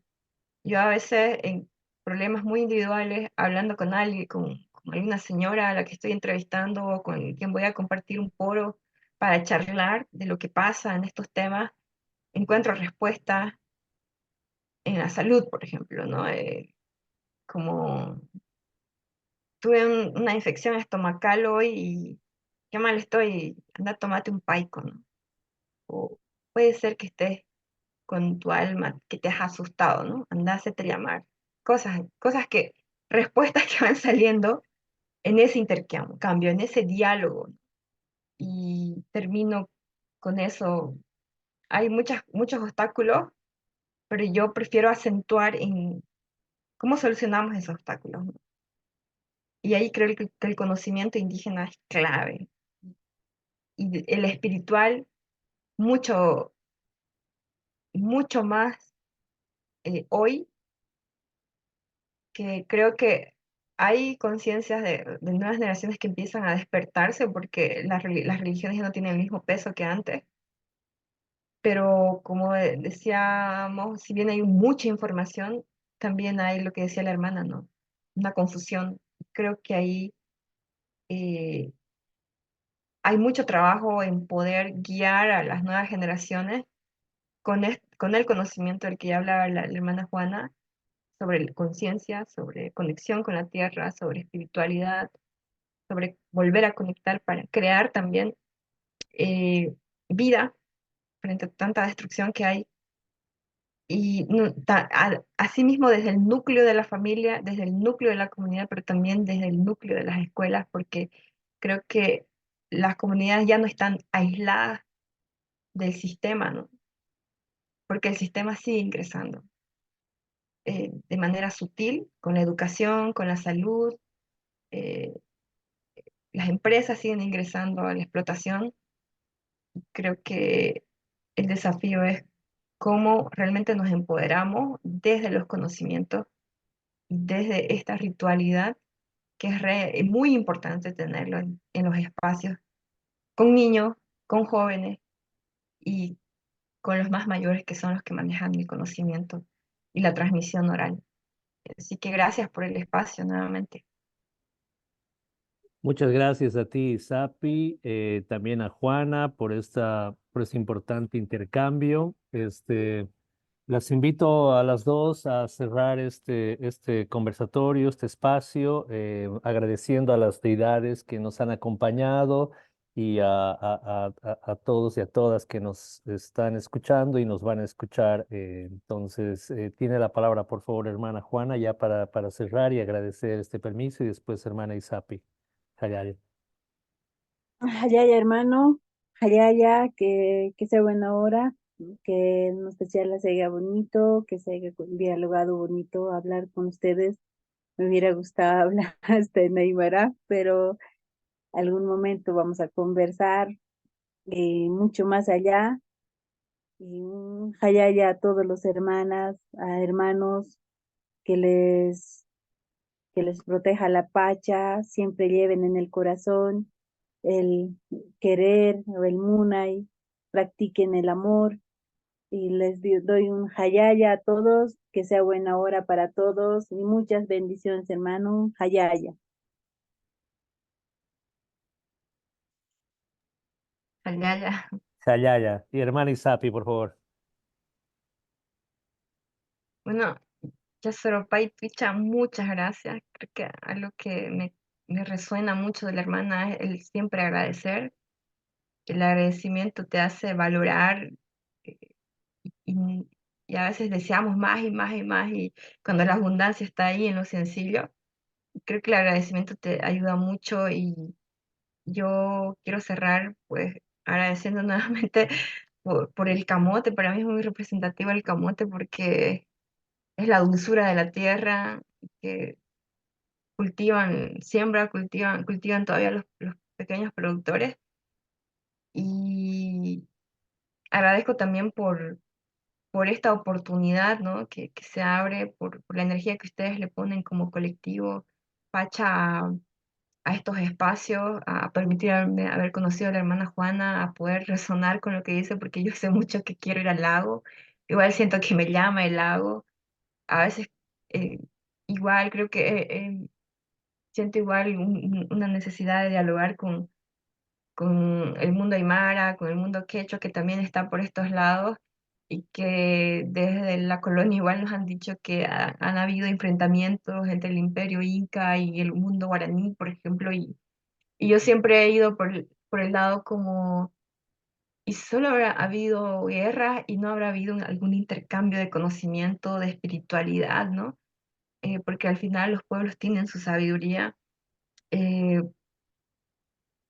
Yo a veces en problemas muy individuales, hablando con alguien, con alguna señora a la que estoy entrevistando o con quien voy a compartir un foro para charlar de lo que pasa en estos temas, encuentro respuestas en la salud, por ejemplo, ¿no? Como tuve una infección estomacal hoy y qué mal estoy, anda, tomate un paico, ¿no? O puede ser que estés con tu alma, que te has asustado, ¿no? Anda, hacete llamar. Cosas que, respuestas que van saliendo en ese intercambio, en ese diálogo. Y termino con eso. Hay muchos obstáculos, pero yo prefiero acentuar en cómo solucionamos esos obstáculos, ¿no? Y ahí creo que el conocimiento indígena es clave. Y el espiritual, mucho, mucho más hoy, que creo que hay conciencias de nuevas generaciones que empiezan a despertarse porque las religiones ya no tienen el mismo peso que antes. Pero como decíamos, si bien hay mucha información, también hay lo que decía la hermana, ¿no? Una confusión. Creo que ahí eh, hay mucho trabajo en poder guiar a las nuevas generaciones con el conocimiento del que ya hablaba la hermana Juana, sobre conciencia, sobre conexión con la tierra, sobre espiritualidad, sobre volver a conectar para crear también eh, vida frente a tanta destrucción que hay. Y asimismo desde el núcleo de la familia, desde el núcleo de la comunidad, pero también desde el núcleo de las escuelas, porque creo que las comunidades ya no están aisladas del sistema, ¿no? Porque el sistema sigue ingresando de manera sutil, con la educación, con la salud, eh, las empresas siguen ingresando a la explotación. Creo que el desafío es cómo realmente nos empoderamos desde los conocimientos, desde esta ritualidad, que es muy importante tenerlo en los espacios, con niños, con jóvenes y con los más mayores que son los que manejan el conocimiento y la transmisión oral. Así que gracias por el espacio nuevamente. Muchas gracias a ti, Sapi, también a Juana por este importante intercambio. Las invito a las dos a cerrar este conversatorio, este espacio, agradeciendo a las deidades que nos han acompañado y a todos y a todas que nos están escuchando y nos van a escuchar. Entonces, tiene la palabra, por favor, hermana Juana, ya para cerrar y agradecer este permiso y después hermana Isapi. Hayaya. Hayaya, hermano, Hayaya, que sea buena hora, que en especial la sea bonito, que se haya dialogado bonito, hablar con ustedes. Me hubiera gustado hablar hasta en Aymara, pero algún momento vamos a conversar mucho más allá. Y un Hayaya a todos los hermanas, a hermanos, que les, que les proteja la pacha, siempre lleven en el corazón el querer o el munay, practiquen el amor y les doy un hayaya a todos, que sea buena hora para todos y muchas bendiciones, hermano. Hayaya. Allá, ya. Hayaya. Y hermana Isapi, por favor. Bueno, Yasoropay Picha, muchas gracias. Creo que algo que me resuena mucho de la hermana es el siempre agradecer. El agradecimiento te hace valorar eh, y, y a veces deseamos más y más y más y cuando la abundancia está ahí en lo sencillo, creo que el agradecimiento te ayuda mucho y yo quiero cerrar pues agradeciendo nuevamente por el camote. Para mí es muy representativo el camote porque es la dulzura de la tierra que cultivan todavía los pequeños productores. Y agradezco también por esta oportunidad, ¿no? Que se abre, por la energía que ustedes le ponen como colectivo, Pacha, a estos espacios, a permitirme haber conocido a la hermana Juana, a poder resonar con lo que dice, porque yo sé mucho que quiero ir al lago, igual siento que me llama el lago, a veces eh, igual creo que siento igual una necesidad de dialogar con el mundo aymara, con el mundo quechua, que también está por estos lados, y que desde la colonia igual nos han dicho que han habido enfrentamientos entre el imperio inca y el mundo guaraní, por ejemplo, y yo siempre he ido por el lado como, y solo habrá habido guerra y no habrá habido algún intercambio de conocimiento, de espiritualidad, ¿no? Porque al final los pueblos tienen su sabiduría. eh,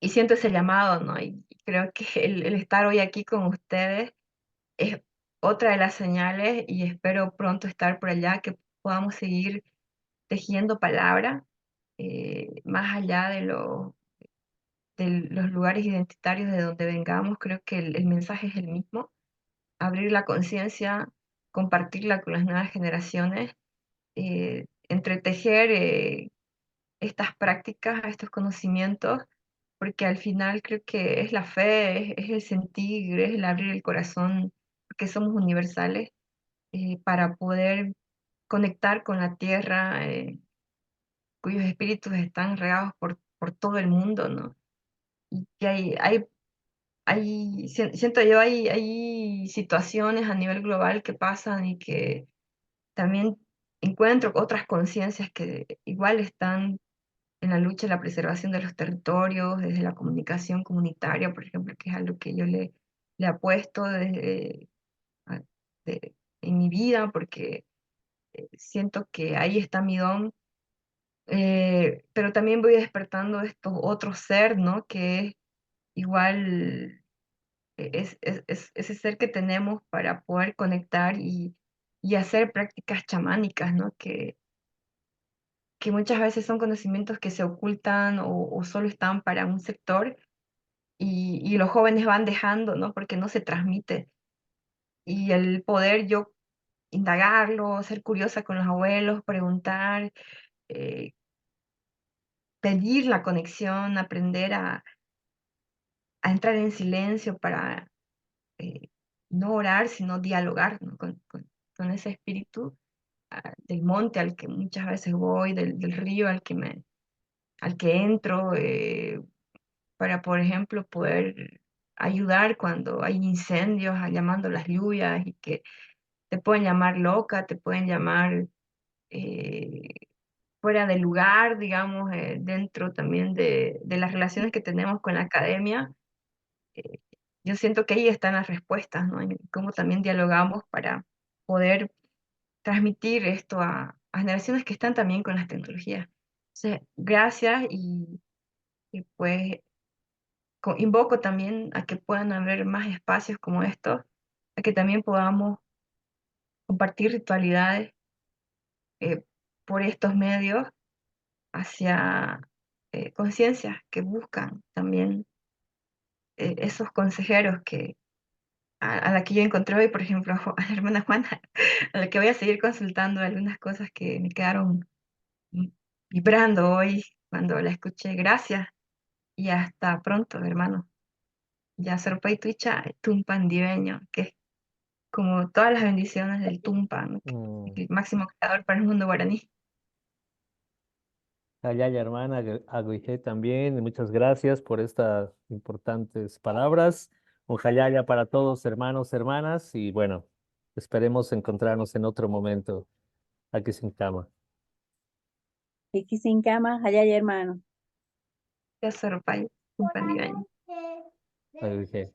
y siento ese llamado, ¿no? Y creo que el estar hoy aquí con ustedes es otra de las señales y espero pronto estar por allá, que podamos seguir tejiendo palabra, más allá de los lugares identitarios de donde vengamos. Creo que el mensaje es el mismo: abrir la conciencia, compartirla con las nuevas generaciones, entretejer estas prácticas, estos conocimientos, porque al final creo que es la fe, es el sentir, es el abrir el corazón, porque somos universales, para poder conectar con la tierra, cuyos espíritus están regados por todo el mundo, ¿no? Y que siento yo, hay situaciones a nivel global que pasan y que también encuentro otras conciencias que igual están en la lucha de la preservación de los territorios, desde la comunicación comunitaria, por ejemplo, que es algo que yo le apuesto a- de- en mi vida, porque siento que ahí está mi don. Pero también voy despertando estos otros ser, ¿no? Que es igual, es ese ser que tenemos para poder conectar y hacer prácticas chamánicas, ¿no? Que muchas veces son conocimientos que se ocultan o solo están para un sector, y los jóvenes van dejando, ¿no? Porque no se transmite. Y el poder yo indagarlo, ser curiosa con los abuelos, preguntar, eh, pedir la conexión, aprender a entrar en silencio para eh, no orar, sino dialogar, ¿no? Con ese espíritu, del monte al que muchas veces voy, del río al que entro, para, por ejemplo, poder ayudar cuando hay incendios, llamando las lluvias, y que te pueden llamar loca, te pueden llamar eh, fuera de lugar, digamos, dentro también de las relaciones que tenemos con la academia. eh, yo siento que ahí están las respuestas, ¿no? En cómo también dialogamos para poder transmitir esto a generaciones que están también con las tecnologías. Entonces, gracias, y pues invoco también a que puedan haber más espacios como estos, a que también podamos compartir ritualidades eh, por estos medios hacia conciencias que buscan también esos consejeros a la que yo encontré hoy, por ejemplo, a la hermana Juana, a la que voy a seguir consultando algunas cosas que me quedaron mm, vibrando hoy cuando la escuché. Gracias y hasta pronto, hermano. Ya Sorpay Tuicha, Tumpan Diveño, que es como todas las bendiciones del Tumpa, ¿no? Que es Mm. el máximo creador para el mundo guaraní. Ayaya, hermana, Agüijé también, y muchas gracias por estas importantes palabras. Un Jayaya para todos, hermanos, hermanas, y bueno, esperemos encontrarnos en otro momento aquí sin cama. Aquí sin cama, allá hay hermano. Ya Sorpay, Tumpan Diveño. Agüijé.